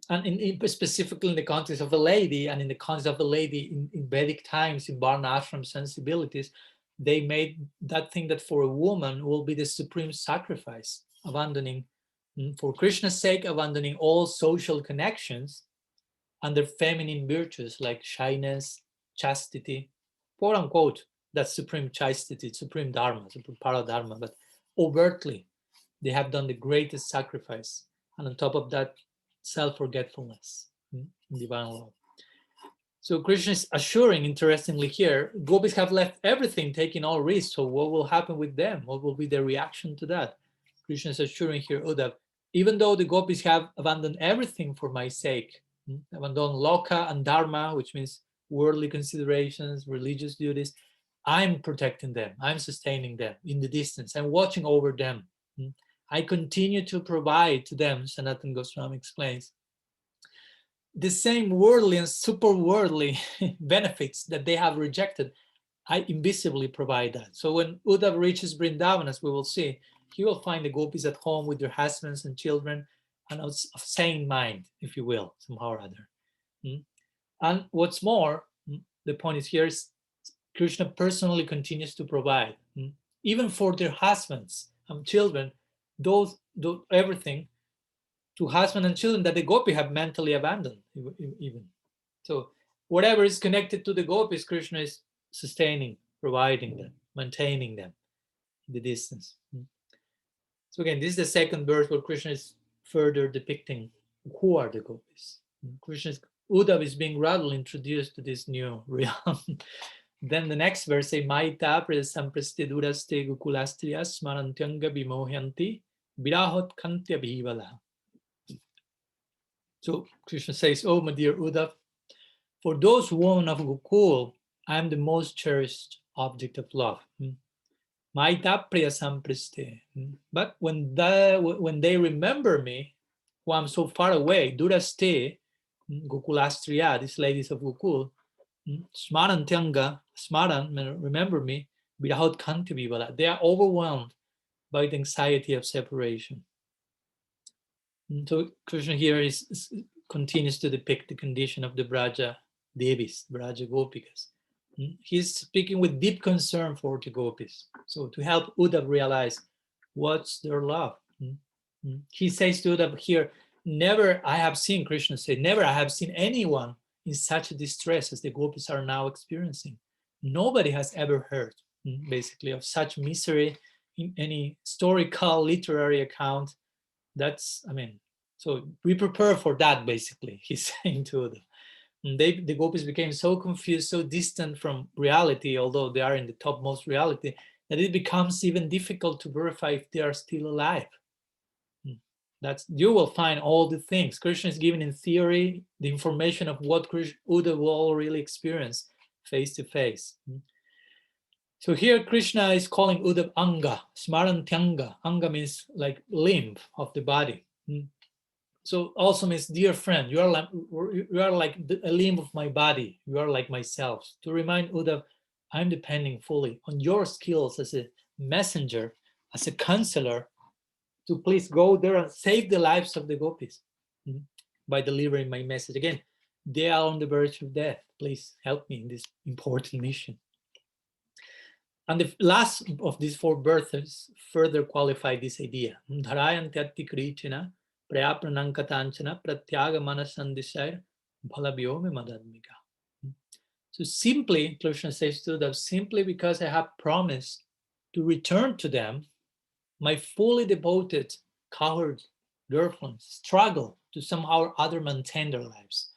And specifically in the context of a lady, and in the context of a lady in Vedic times, in Varna ashram sensibilities, they made that thing that for a woman will be the supreme sacrifice, abandoning, for Krishna's sake, abandoning all social connections and their feminine virtues like shyness, chastity, quote unquote, that's supreme chastity, supreme dharma, supreme paradharma, but overtly, they have done the greatest sacrifice. And on top of that, self-forgetfulness in divine love. So Krishna is assuring, interestingly here, gopis have left everything, taking all risks. So what will happen with them? What will be their reaction to that? Krishna is assuring here, Uddhava, even though the gopis have abandoned everything for my sake, abandoned loka and dharma, which means worldly considerations, religious duties, I'm protecting them. I'm sustaining them in the distance. I'm watching over them. I continue to provide to them, Sanatana Goswami explains, the same worldly and super worldly benefits that they have rejected. I invisibly provide that. So when Uddhava reaches Vrindavan, as we will see, he will find the gopis at home with their husbands and children, and of sane mind, if you will, somehow or other. And what's more, the point is here is Krishna personally continues to provide, even for their husbands and children, those everything to husband and children that the gopi have mentally abandoned, even. So whatever is connected to the gopis, Krishna is sustaining, providing them, maintaining them in the distance. So again, this is the second verse where Krishna is further depicting who are the gopis. Uddhava is being gradually introduced to this new realm. Then the next verse say, Maita prasamprasti duraste gukulastriya smarantyanga vimohyanti virahot kantya bhivala. So Krishna says, oh, my dear Uddhava, for those women of Gokul, I am the most cherished object of love. Maita prasamprasti. But when they remember me, who I'm so far away, duraste, Gokulastriya, these ladies of Gokul, Smarantyanga, remember me, without Kanti Vivala. They are overwhelmed by the anxiety of separation. And so Krishna here continues to depict the condition of the Braja Devis, Braja Gopikas. He's speaking with deep concern for the gopis. So to help Uddhava realize what's their love. He says to Uddhava here, never I have seen, Krishna say, never I have seen anyone in such a distress as the gopis are now experiencing. Nobody has ever heard, basically, of such misery in any historical, literary account. That's, so we prepare for that, basically, he's saying to them. The gopis became so confused, so distant from reality, although they are in the topmost reality, that it becomes even difficult to verify if they are still alive. You will find all the things. Krishna is giving in theory the information of what Uddhava will really experience face to face. So here Krishna is calling Uddhava Anga, Smarantyanga. Anga means like limb of the body. So also means dear friend, you are like a limb of my body. You are like myself. To remind Uddhava, I'm depending fully on your skills as a messenger, as a counselor, to please go there and save the lives of the gopis by delivering my message. Again, they are on the verge of death. Please help me in this important mission. And the last of these four verses further qualify this idea. Dharayantyati krichena prayapranankatanchana pratyagamana sandishair bhalabhyome madadmika. So simply, Krishna says to them, simply because I have promised to return to them, my fully devoted cowherd girlfriends struggle to somehow or other maintain their lives.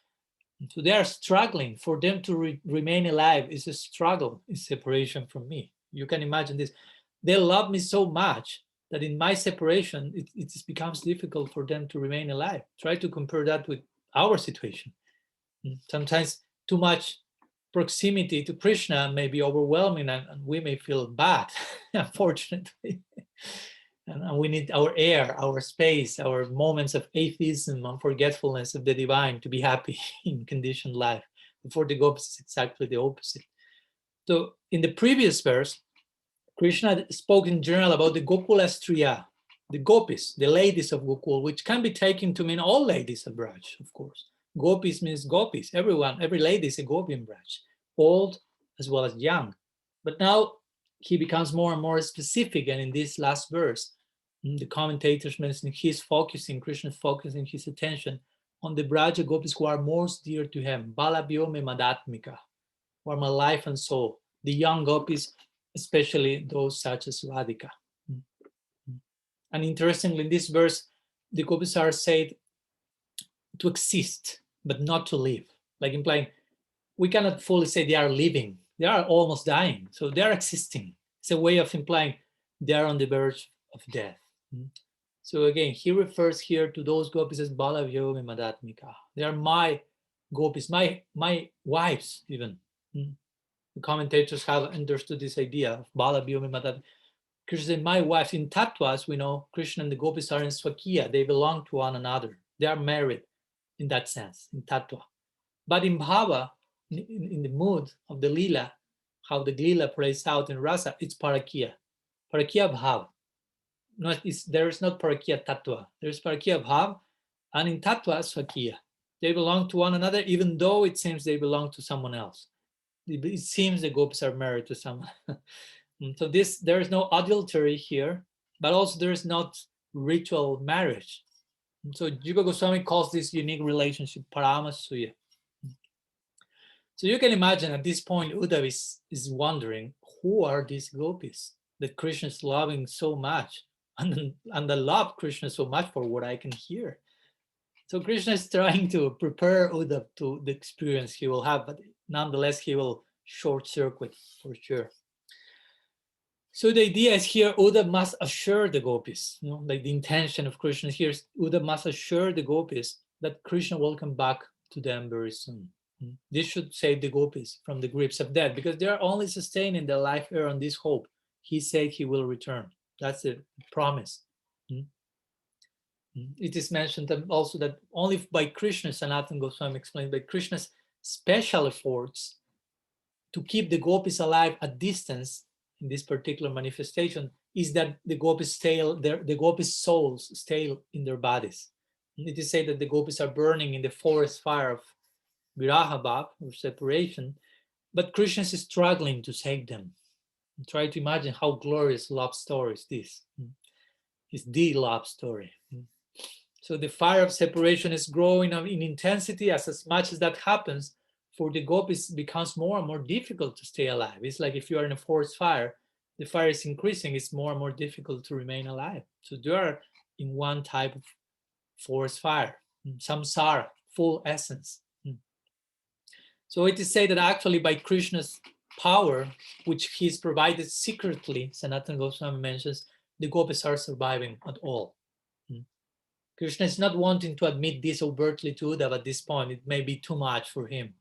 And so they are struggling. For them to remain alive is a struggle in separation from me. You can imagine this. They love me so much that in my separation, it becomes difficult for them to remain alive. Try to compare that with our situation. Sometimes too much proximity to Krishna may be overwhelming and we may feel bad, unfortunately. And we need our air, our space, our moments of atheism and forgetfulness of the divine to be happy in conditioned life. For the gopis, it's exactly the opposite. So in the previous verse, Krishna spoke in general about the Gokula Striya, the gopis, the ladies of Gokul, which can be taken to mean all ladies of Braj, of course. Gopis means gopis. Everyone, every lady is a gopi in Braj, old as well as young. But now he becomes more and more specific, and in this last verse, the commentators mention Krishna is focusing his attention on the Braja gopis who are most dear to him, Balabhyome Madatmika, who are my life and soul, the young gopis, especially those such as Radhika. And interestingly, in this verse, the gopis are said to exist, but not to live, like implying we cannot fully say they are living. They are almost dying, so they are existing. It's a way of implying they are on the verge of death. So again, he refers here to those gopis as Balavyomi Madatmika. They are my gopis, my wives even. The commentators have understood this idea of Bala Vyome Madat. Krishna said, my wife, in tattvas, we know Krishna and the gopis are in Swakiya. They belong to one another. They are married in that sense, in tattva. But in bhava, in the mood of the lila, how the lila plays out in rasa, it's parakiya. Parakiya bhava. No, there is not parakiya tattva. There is parakiya bhava, and in tattva, swakiya. They belong to one another, even though it seems they belong to someone else. It seems the gopis are married to someone. So there is no adultery here, but also there is not ritual marriage. So Jiva Goswami calls this unique relationship paramasuya. So you can imagine at this point, Uddhav is wondering, who are these gopis that Krishna is loving so much? And I love Krishna so much for what I can hear. So Krishna is trying to prepare Uddhav to the experience he will have, but nonetheless, he will short circuit for sure. So the idea is here, Uddhav must assure the gopis, like the intention of Krishna here is Uddhav must assure the gopis that Krishna will come back to them very soon. This should save the gopis from the grips of death, because they are only sustaining their life here on this hope. He said he will return. That's the promise. It is mentioned also that only by Krishna, Sanatana Goswami explained, by Krishna's special efforts to keep the gopis alive at distance in this particular manifestation is that the gopis souls stay in their bodies. It is said that the gopis are burning in the forest fire of Viraha Bhav, or separation, but Krishna is struggling to save them. Try to imagine how glorious love story is this. It's the love story. So the fire of separation is growing in intensity. As much as that happens, for the gopis, it becomes more and more difficult to stay alive. It's like if you are in a forest fire, the fire is increasing, it's more and more difficult to remain alive. So they are in one type of forest fire, samsara, full essence. So it is said that actually by Krishna's power, which he's provided secretly, Sanatana Goswami mentions, the gopis are surviving at all. Krishna is not wanting to admit this overtly to Uddhava at this point. It may be too much for him,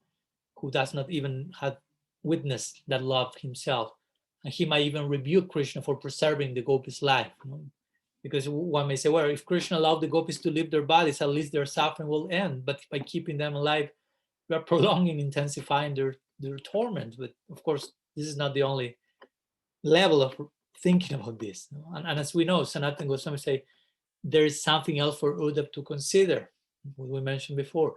who does not even have witnessed that love himself. And he might even rebuke Krishna for preserving the gopis' life. Because one may say, well, if Krishna allowed the gopis to leave their bodies, at least their suffering will end. But by keeping them alive, we are prolonging, intensifying their torment. But of course, this is not the only level of thinking about this. And as we know, Sanatana Goswami say, there is something else for Uddhav to consider. What we mentioned before,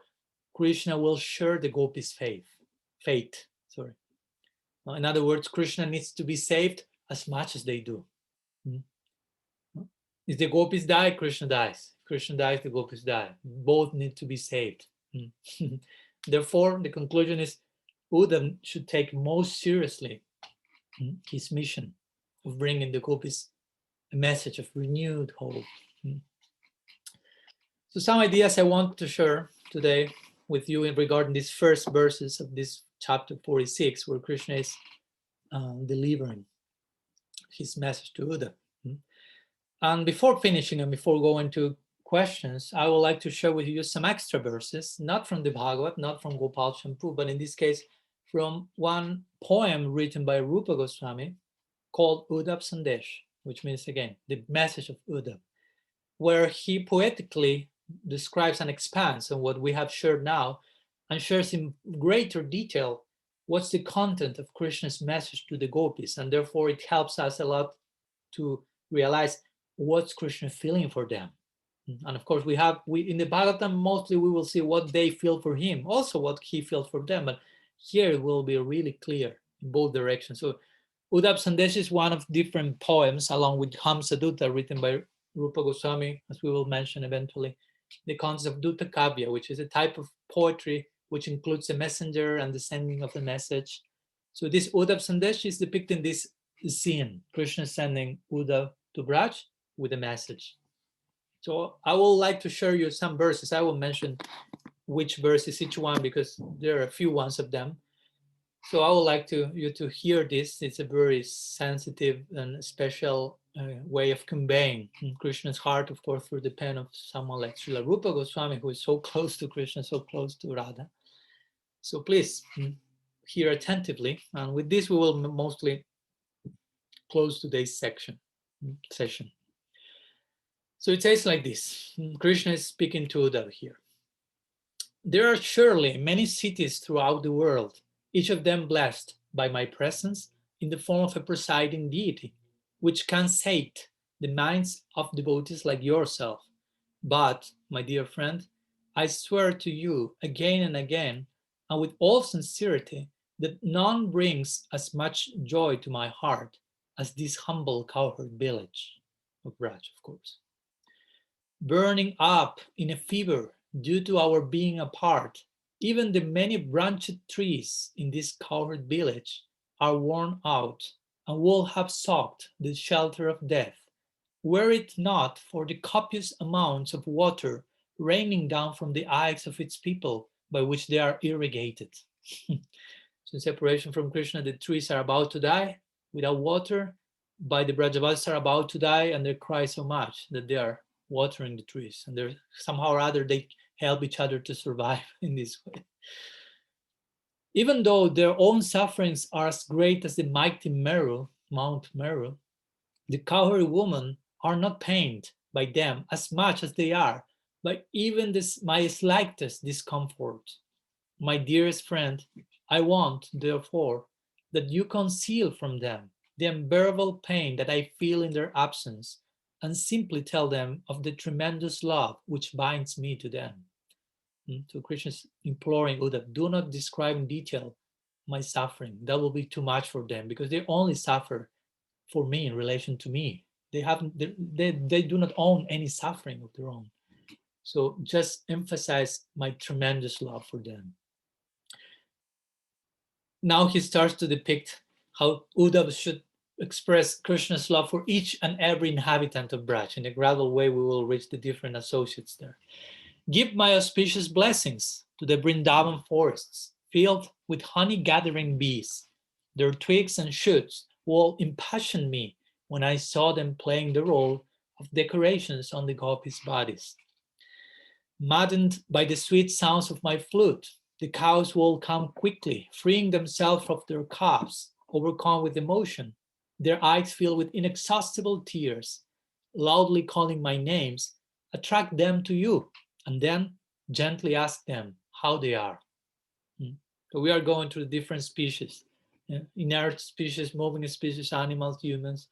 Krishna will share the gopis' fate. In other words, Krishna needs to be saved as much as they do. If the gopis die, Krishna dies. Krishna dies, the gopis die. Both need to be saved. Therefore, the conclusion is Uddhav should take most seriously his mission of bringing the gopis a message of renewed hope. So some ideas I want to share today with you in regarding these first verses of this chapter 46, where Krishna is delivering his message to Uddhava. And before finishing and before going to questions, I would like to share with you some extra verses, not from the Bhagavad, not from Gopal Champu, but in this case, from one poem written by Rupa Goswami called Uddhav Sandesh, which means, again, the message of Uddhav, where he poetically describes and expands on what we have shared now and shares in greater detail what's the content of Krishna's message to the gopis. And therefore, it helps us a lot to realize what's Krishna feeling for them. And of course, we in the Bhagavatam, mostly we will see what they feel for him, also what he feels for them. But here it will be really clear in both directions. So Uddhav Sandesh is one of different poems, along with Hamsadutta, written by Rupa Goswami, as we will mention eventually. The concept of Dutta Kavya, which is a type of poetry which includes the messenger and the sending of the message. So this Uddhav Sandesh is depicting this scene, Krishna sending Uddhav to Braj with a message. So I would like to share you some verses. I will mention which verses each one, because there are a few ones of them. So I would like you to hear this. It's a very sensitive and special way of conveying Krishna's heart, of course, through the pen of someone like Srila Rupa Goswami, who is so close to Krishna, so close to Radha. So please here attentively, and with this we will mostly close today's session. So it says like this. Krishna is speaking to Uddhava here. There are surely many cities throughout the world, each of them blessed by my presence in the form of a presiding deity, which can sate the minds of devotees like yourself. But, my dear friend, I swear to you again and again, and with all sincerity, that none brings as much joy to my heart as this humble cowherd village of Braj, of course. Burning up in a fever due to our being apart, even the many branched trees in this cowherd village are worn out and will have sought the shelter of death, were it not for the copious amounts of water raining down from the eyes of its people by which they are irrigated. So in separation from Krishna, the trees are about to die without water, by the Brajavasis are about to die, and they cry so much that they are watering the trees, and they're somehow or other they help each other to survive in this way. Even though their own sufferings are as great as the mighty Mount Meru, the cowherd women are not pained by them as much as they are by even my slightest discomfort. My dearest friend, I want, therefore, that you conceal from them the unbearable pain that I feel in their absence, and simply tell them of the tremendous love which binds me to them. So Krishna is imploring Uddhava, do not describe in detail my suffering. That will be too much for them, because they only suffer for me in relation to me. They do not own any suffering of their own. So just emphasize my tremendous love for them. Now he starts to depict how Uddhava should express Krishna's love for each and every inhabitant of Braj. In a gradual way, we will reach the different associates there. Give my auspicious blessings to the Vrindavan forests, filled with honey-gathering bees. Their twigs and shoots will impassion me when I saw them playing the role of decorations on the gopis' bodies. Maddened by the sweet sounds of my flute, the cows will come quickly, freeing themselves of their calves, overcome with emotion, their eyes filled with inexhaustible tears, loudly calling my names, attract them to you, and then gently ask them how they are. So we are going through different species, inert species, moving species, animals, humans.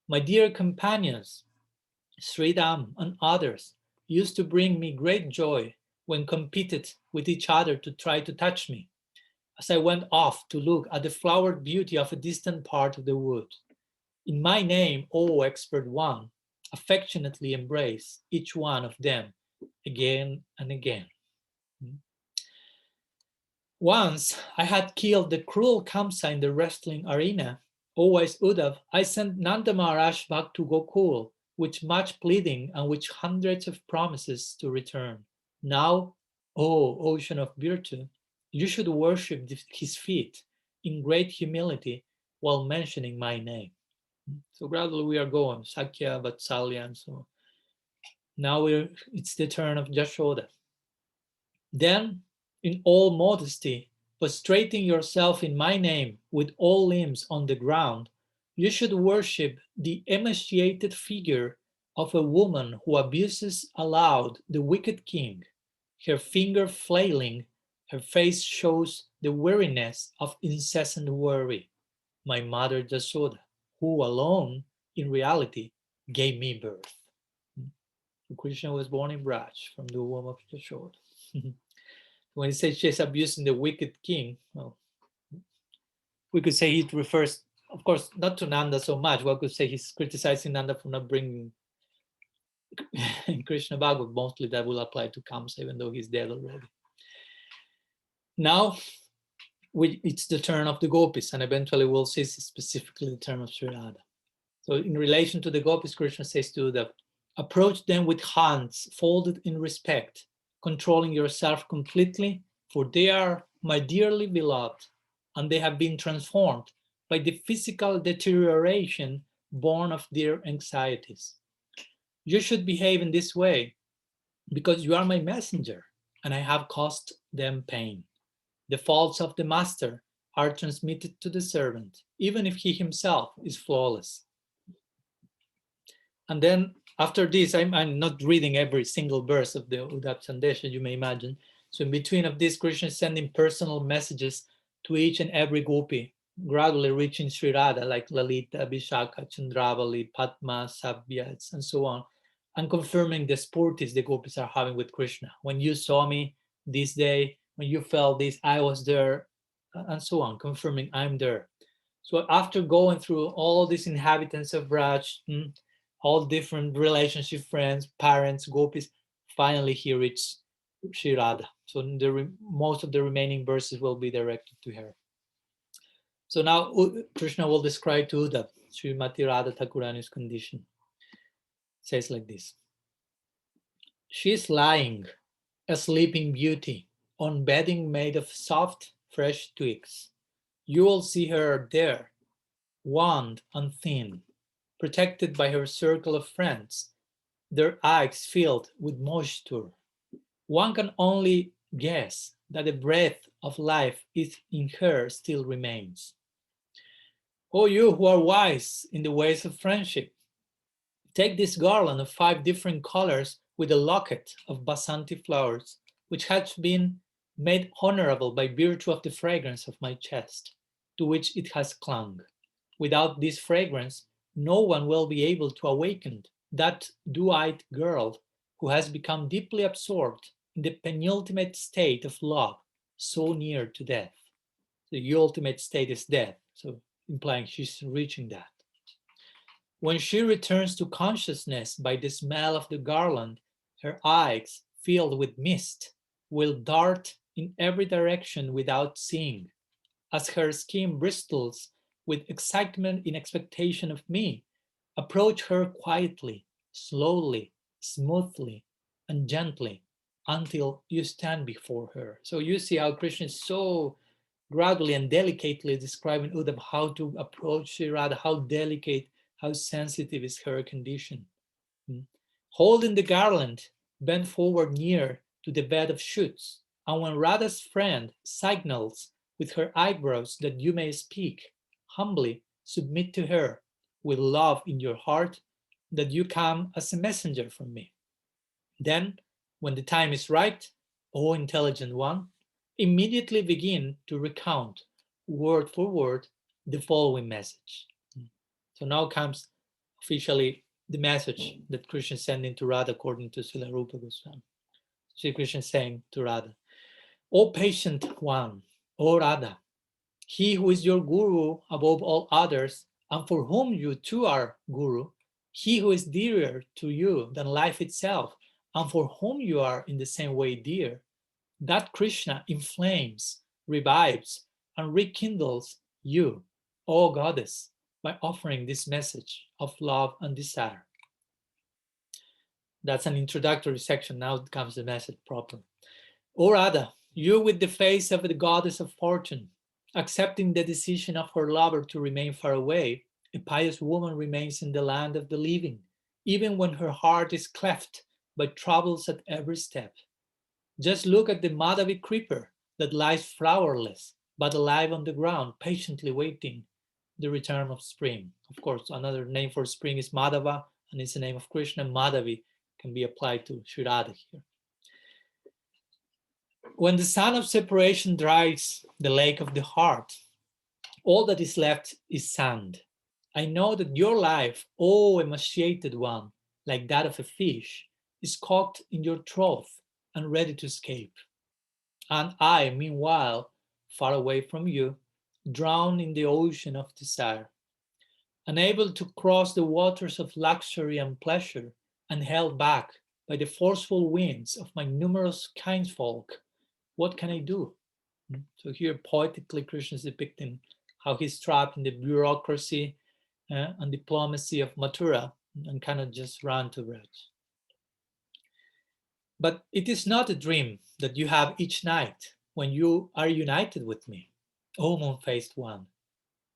My dear companions, Sridham and others used to bring me great joy when competed with each other to try to touch me, as I went off to look at the flowered beauty of a distant part of the wood. In my name, O expert one, affectionately embrace each one of them again and again. Once I had killed the cruel Kamsa in the wrestling arena. O wise Uddhava, I sent Nanda Maharaj back to Gokul with much pleading and with hundreds of promises to return. Now, O ocean of virtue, you should worship his feet in great humility while mentioning my name. So gradually we are going, Sakya, Vatsalya, and so on. Now it's the turn of Jashoda. Then, in all modesty, prostrating yourself in my name with all limbs on the ground, you should worship the emaciated figure of a woman who abuses aloud the wicked king. Her finger flailing, her face shows the weariness of incessant worry. My mother Jashoda, who alone, in reality, gave me birth. Krishna was born in Braj from the womb of Jashoda. When he says she's abusing the wicked king, well, we could say it refers, of course, not to Nanda so much. One could say he's criticizing Nanda for not bringing Krishna Bhagavad. Mostly that will apply to Kamsa, even though he's dead already. Now, it's the turn of the gopis, and eventually we'll see specifically the term of Sri Radha. So in relation to the gopis, Krishna says to them, approach them with hands folded in respect, controlling yourself completely, for they are my dearly beloved, and they have been transformed by the physical deterioration born of their anxieties. You should behave in this way because you are my messenger, and I have caused them pain. The faults of the master are transmitted to the servant, even if he himself is flawless. And then after this, I'm not reading every single verse of the Udap Sandesh, you may imagine. So in between of this, Krishna is sending personal messages to each and every gopi, gradually reaching Sri Radha, like Lalita, Vishaka, Chandravali, Padma, Sabhyats, and so on, and confirming the spurtis the gopis are having with Krishna. When you saw me this day, when you felt this, I was there, and so on, confirming I'm there. So after going through all these inhabitants of Raj, all different relationship, friends, parents, gopis, finally he reached Sri Radha. So most of the remaining verses will be directed to her. So now Krishna will describe to Uddhav Śrīmatī Rādhārāṇī's condition. It says like this. She is lying, a sleeping beauty, on bedding made of soft, fresh twigs. You will see her there, wan and thin, protected by her circle of friends, their eyes filled with moisture. One can only guess that the breath of life in her still remains. O you who are wise in the ways of friendship, take this garland of 5 different colors with a locket of basanti flowers, which has been made honorable by virtue of the fragrance of my chest, to which it has clung. Without this fragrance, no one will be able to awaken that dew-eyed girl who has become deeply absorbed in the penultimate state of love, so near to death. The ultimate state is death, so implying she's reaching that. When she returns to consciousness by the smell of the garland, her eyes, filled with mist, will dart in every direction without seeing. As her skin bristles with excitement in expectation of me, approach her quietly, slowly, smoothly, and gently until you stand before her. So you see how Krishna is so gradually and delicately describing Uddhava how to approach Sri Radha, how delicate, how sensitive is her condition. Holding the garland, bend forward near to the bed of shoots, and when Radha's friend signals with her eyebrows that you may speak, humbly submit to her with love in your heart that you come as a messenger from me. Then, when the time is right, O intelligent one, immediately begin to recount word for word the following message. So now comes officially the message that Krishna is sending to Radha according to Srila Rupa Goswami. Sri Krishna is saying to Radha, O patient one, O Radha, he who is your guru above all others, and for whom you too are guru, he who is dearer to you than life itself, and for whom you are in the same way dear, that Krishna inflames, revives, and rekindles you, O goddess, by offering this message of love and desire. That's an introductory section. Now comes the message proper. O Radha, you with the face of the goddess of fortune, accepting the decision of her lover to remain far away, a pious woman remains in the land of the living, even when her heart is cleft by troubles at every step. Just look at the Madhavi creeper that lies flowerless, but alive on the ground, patiently waiting the return of spring. Of course, another name for spring is Madhava, and it's the name of Krishna. Madhavi can be applied to Sri Radha here. When the sun of separation dries the lake of the heart, all that is left is sand. I know that your life, O emaciated one, like that of a fish, is caught in your trough and ready to escape. And I, meanwhile, far away from you, drowned in the ocean of desire. Unable to cross the waters of luxury and pleasure, and held back by the forceful winds of my numerous kinsfolk, what can I do? So here poetically Krishna is depicting how he's trapped in the bureaucracy and diplomacy of Mathura and cannot just run to Vraj. But it is not a dream that you have each night when you are united with me, O moon-faced one.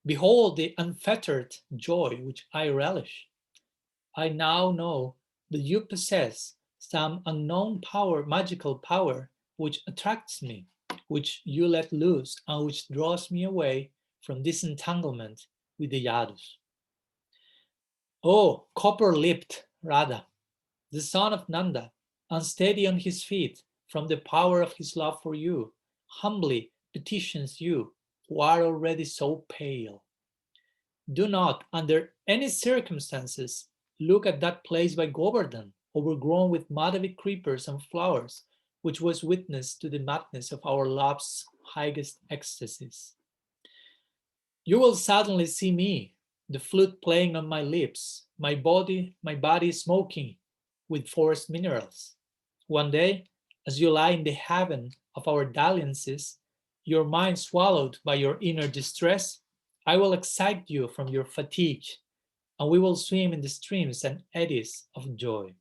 Behold the unfettered joy which I relish. I now know that you possess some unknown power, magical power, which attracts me, which you let loose and which draws me away from disentanglement with the Yadus. Oh, copper-lipped Radha, the son of Nanda, unsteady on his feet from the power of his love for you, humbly petitions you who are already so pale. Do not, under any circumstances, look at that place by Govardhan, overgrown with Madhavi creepers and flowers, which was witness to the madness of our love's highest ecstasies. You will suddenly see me, the flute playing on my lips, my body smoking with forest minerals. One day, as you lie in the heaven of our dalliances, your mind swallowed by your inner distress, I will excite you from your fatigue, and we will swim in the streams and eddies of joy.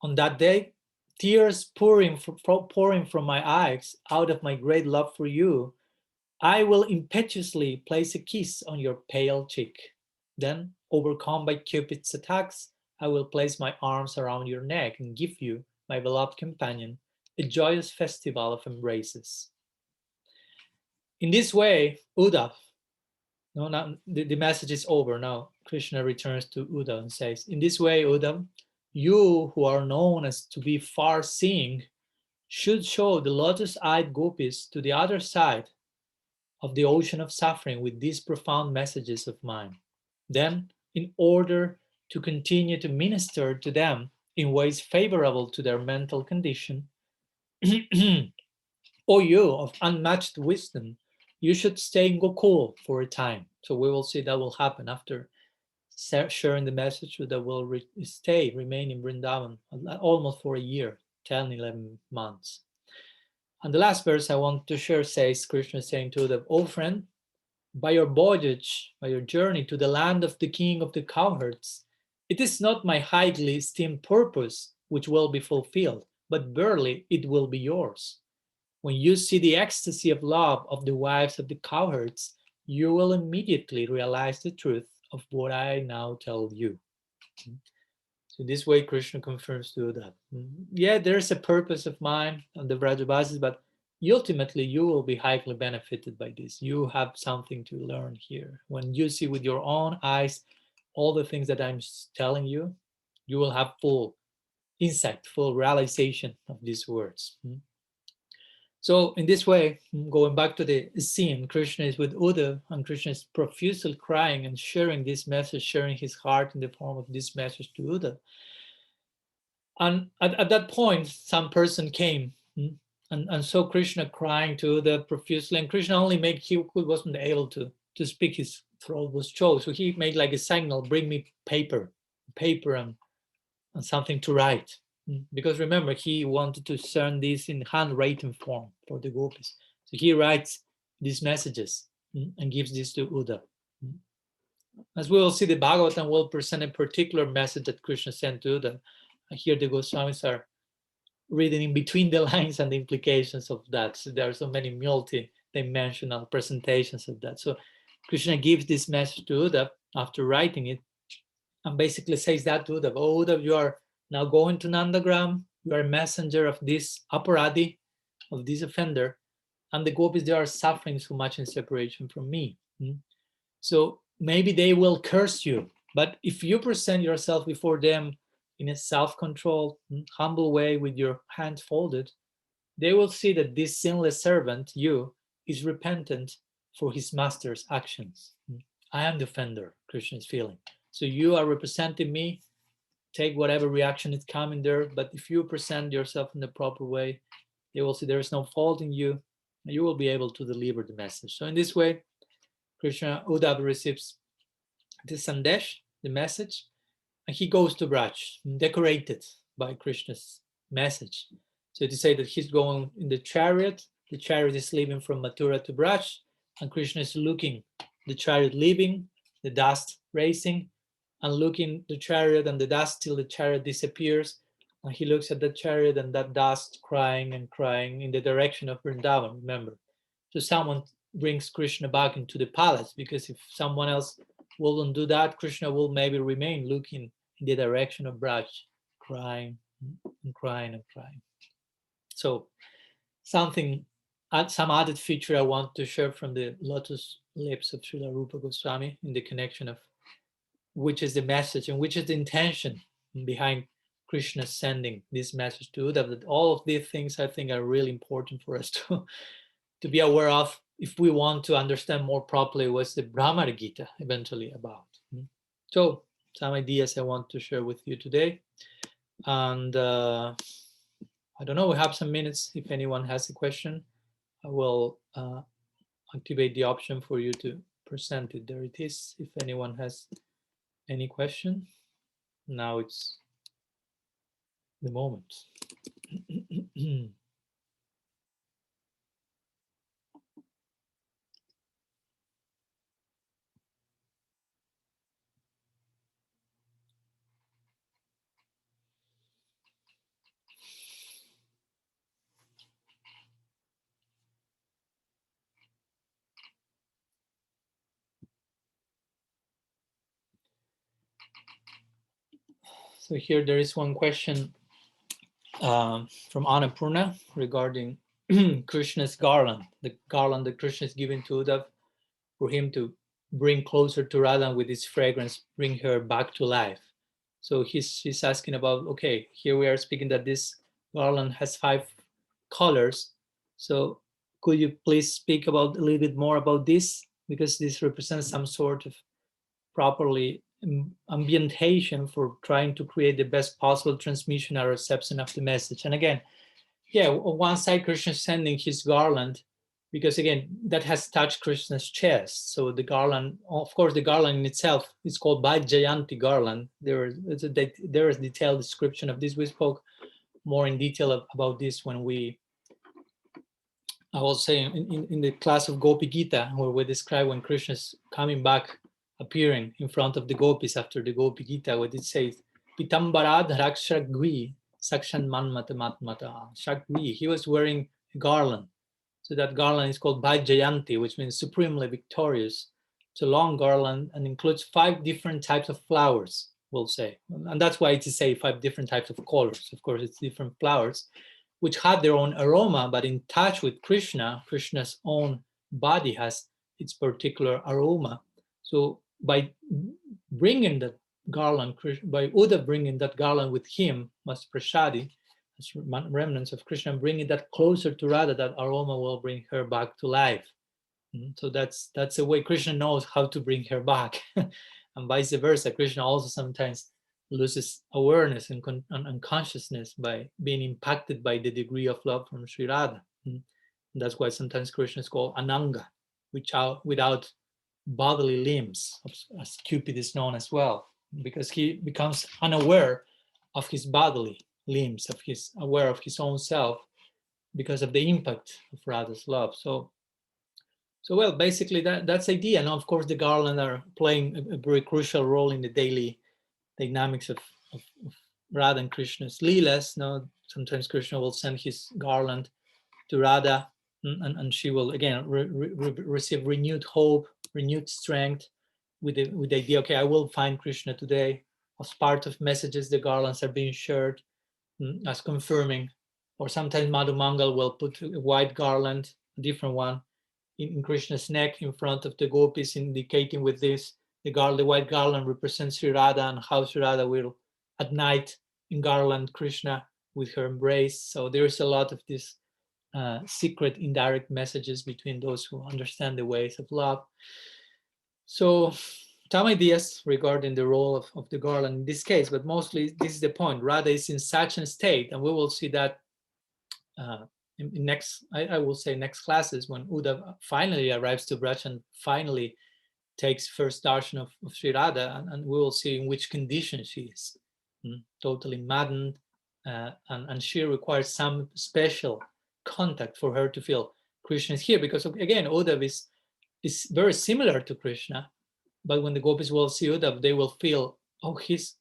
On that day, tears pouring from my eyes out of my great love for you, I will impetuously place a kiss on your pale cheek. Then, overcome by Cupid's attacks, I will place my arms around your neck and give you, my beloved companion, a joyous festival of embraces. In this way, Uddhav, no, now the message is over. Now Krishna returns to Uddhav and says, in this way, Uddhav, you who are known as to be far-seeing should show the lotus-eyed gopis to the other side of the ocean of suffering with these profound messages of mine. Then, in order to continue to minister to them in ways favorable to their mental condition, O you of unmatched wisdom, you should stay in Gokul for a time. So we will see that will happen after sharing the message, that will remain in Vrindavan almost for a year, 10, 11 months. And the last verse I want to share says, Krishna saying to them, O friend, by your voyage, by your journey to the land of the king of the cowherds, it is not my highly esteemed purpose which will be fulfilled, but verily it will be yours. When you see the ecstasy of love of the wives of the cowherds, you will immediately realize the truth of what I now tell you. So this way Krishna confirms to that. Yeah, there's a purpose of mine on the Vrajabasis, but ultimately you will be highly benefited by this. You have something to learn here. When you see with your own eyes all the things that I'm telling you, you will have full insight, full realization of these words. So in this way, going back to the scene, Krishna is with Uddhav, and Krishna is profusely crying and sharing this message, sharing his heart in the form of this message to Uddhav. And at that point, some person came and saw Krishna crying to Uddhav profusely, and Krishna only wasn't able to speak, his throat was choked. So he made like a signal, bring me paper and something to write. Because remember, he wanted to send this in handwritten form for the gopis. So he writes these messages and gives this to Uddhav. As we will see, the Bhagavatam will present a particular message that Krishna sent to Uddhav. Here the Goswamis are reading in between the lines and the implications of that. So there are so many multi-dimensional presentations of that. So Krishna gives this message to Uddhav after writing it, and basically says that to Uddhav, oh Uddhav, you are now going to Nandagram, you are a messenger of this aparadi, of this offender, and the gopis, they are suffering so much in separation from me. So maybe they will curse you, but if you present yourself before them in a self-controlled, humble way with your hands folded, they will see that this sinless servant, you, is repentant for his master's actions. I am the offender, Krishna is feeling. So you are representing me, take whatever reaction is coming there, but if you present yourself in the proper way, they will see there is no fault in you, and you will be able to deliver the message. So in this way, Uddhav receives the sandesh, the message, and he goes to Braj, decorated by Krishna's message. So to say that he's going in the chariot is leaving from Mathura to Braj, and Krishna is looking, the chariot leaving, the dust racing, and looking the chariot and the dust till the chariot disappears, and he looks at the chariot and that dust crying and crying in the direction of Vrindavan, remember. So someone brings Krishna back into the palace, because if someone else wouldn't do that, Krishna will maybe remain looking in the direction of Braj, crying and crying and crying. So something, some added feature I want to share from the lotus lips of Srila Rupa Goswami in the connection of which is the message and which is the intention behind Krishna sending this message to Uddhava. That all of these things I think are really important for us to be aware of if we want to understand more properly what's the Bhramara Gītā eventually about. So some ideas I want to share with you today. And I don't know, we have some minutes. If anyone has a question, I will activate the option for you to present it. There it is. If anyone has any question, now it's the moment. So here there is one question from Annapurna regarding Krishna's garland, the garland that Krishna is giving to Uddhava for him to bring closer to Radha with his fragrance, bring her back to life. So she's asking about, okay, here we are speaking that this garland has 5 colors. So could you please speak about a little bit more about this? Because this represents some sort of properly ambientation for trying to create the best possible transmission or reception of the message. And again, yeah, on one side, Krishna is sending his garland, because again, that has touched Krishna's chest. So the garland, of course, the garland in itself is called Jayanti garland. There is a detailed description of this. We spoke more in detail about this when I was saying in the class of Gopi Gita, where we describe when Krishna is coming back, appearing in front of the gopis after the Gopi Gita, what it says, Pitambara Dharakshagvi Sakshan Manmata Matmata Shagvi. He was wearing a garland. So that garland is called Jayanti, which means supremely victorious. It's a long garland and includes 5 different types of flowers, we'll say. And that's why it is say 5 different types of colors. Of course, it's different flowers, which have their own aroma, but in touch with Krishna, Krishna's own body has its particular aroma. So by bringing that garland, by Uddhava bringing that garland with him, as prasadi, as remnants of Krishna, bringing that closer to Radha, that aroma will bring her back to life. So that's a way Krishna knows how to bring her back. And vice versa, Krishna also sometimes loses awareness and consciousness by being impacted by the degree of love from Sri Radha. That's why sometimes Krishna is called Ananga, without bodily limbs, as Cupid is known as well, because he becomes unaware of his bodily limbs, aware of his own self, because of the impact of Radha's love. So well, basically that's the idea. And of course, the garland are playing a very crucial role in the daily dynamics of Radha and Krishna's leelas. Now, sometimes Krishna will send his garland to Radha, and she will again receive renewed hope, renewed strength, with the idea, okay, I will find Krishna today. As part of messages, the garlands are being shared as confirming. Or sometimes Madhu Mangal will put a white garland, a different one, in Krishna's neck in front of the gopis, indicating with this, the white garland represents Sri Radha, and how Sri Radha will at night engarland Krishna with her embrace. So there's a lot of this secret indirect messages between those who understand the ways of love. So some ideas regarding the role of the garland in this case, but mostly this is the point. Radha is in such a state, and we will see that in next, I will say next classes, when Uddhava finally arrives to Braj and finally takes first darshan of Sri Radha, and we will see in which condition she is. Totally maddened, and she requires some special contact for her to feel Krishna is here, because again, Uddhava is very similar to Krishna, but when the gopis will see Uddhava, they will feel, oh, is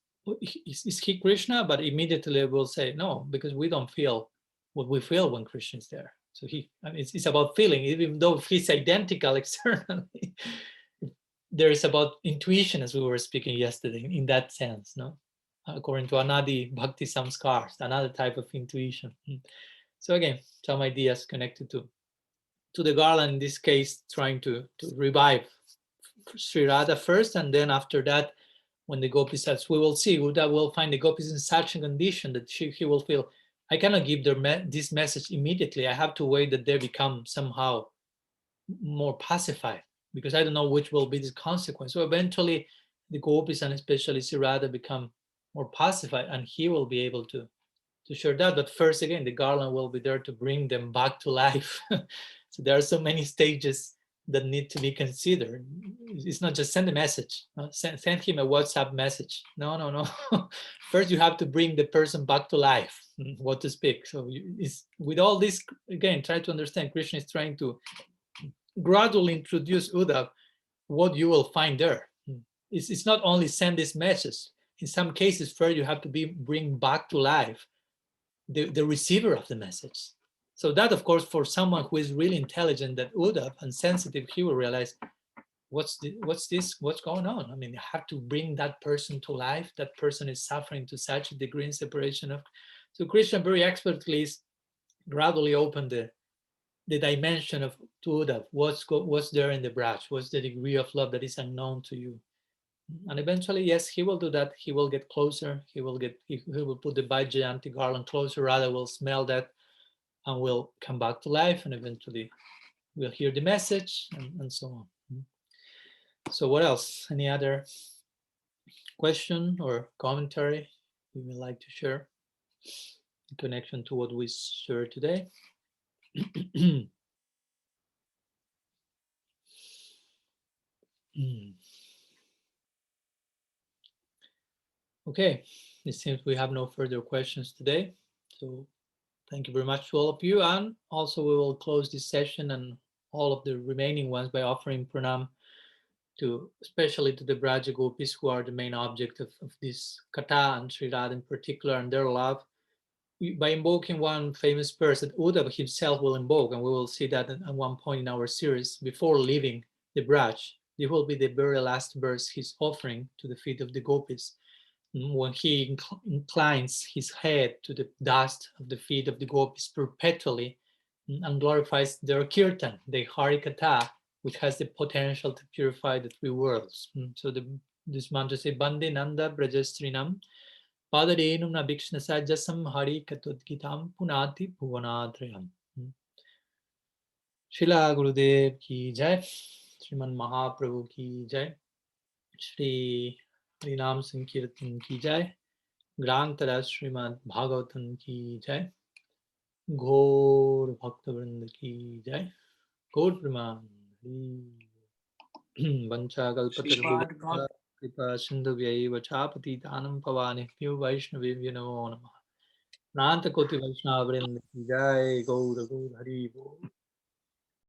he Krishna? But immediately they will say, no, because we don't feel what we feel when Krishna is there. So it's about feeling, even though he's identical externally. There is about intuition, as we were speaking yesterday, in that sense, no? According to Anadi Bhakti Samskars, another type of intuition. So again, some ideas connected to the garland, in this case, trying to revive Sri Radha first, and then after that, when the gopis starts, we will see, Uddhava will find the gopis in such a condition that he will feel, I cannot give this message immediately. I have to wait that they become somehow more pacified, because I don't know which will be the consequence. So eventually the gopis, and especially Sri Radha, become more pacified, and he will be able to share that. But first, again, the garland will be there to bring them back to life. So there are so many stages that need to be considered. It's not just send a message, send him a WhatsApp message. No. First, you have to bring the person back to life, what to speak. So with all this, again, try to understand, Krishna is trying to gradually introduce Uddhava what you will find there. It's not only send this message. In some cases, first you have to bring back to life the receiver of the message. So that, of course, for someone who is really intelligent, that Uddhava, and sensitive, he will realize, what's going on? I mean, you have to bring that person to life. That person is suffering to such a degree in separation of. So Krishna very expertly is gradually open the dimension of to Uddhava. What's there in the brush? What's the degree of love that is unknown to you? And eventually, yes, he will do that. He will get closer. He will put the Vaijayanti garland closer. Radha will smell that and will come back to life. And eventually we'll hear the message, and so on. So what else? Any other question or commentary you would like to share in connection to what we shared today? Okay, it seems we have no further questions today. So thank you very much to all of you. And also we will close this session and all of the remaining ones by offering pranam to, especially to the Braja Gopis, who are the main object of this Katha, and Sri Radha in particular, and their love. By invoking one famous verse that Uddhava himself will invoke, and we will see that at one point in our series, before leaving the Braj, this will be the very last verse he's offering to the feet of the Gopis. When he inclines his head to the dust of the feet of the Gopis perpetually, and glorifies their kirtan, the Harikatha, which has the potential to purify the three worlds. So this mantra says, Bande Nanda Brajastrinam, Padarenum Nabhikshna Sajasam Harikatudgitam Punati Bhuvanatrayam. Srila Gurudev ki jai, Sriman Mahaprabhu ki jai, Shri Harinam Sankirtan ki jai, Grantara Srimad-Bhagavatam ki jai, Gaur Bhakta-vrinda ki jai, Gaur Praman. Vanchakalpatarubhya kripa sindhuvyaiva chapatitanam pavanebhyo Vaishnavebhyo namo namah. Nanta Koti Vaishnava Vrinda ki jai, Gaur Gaur Hari Bol.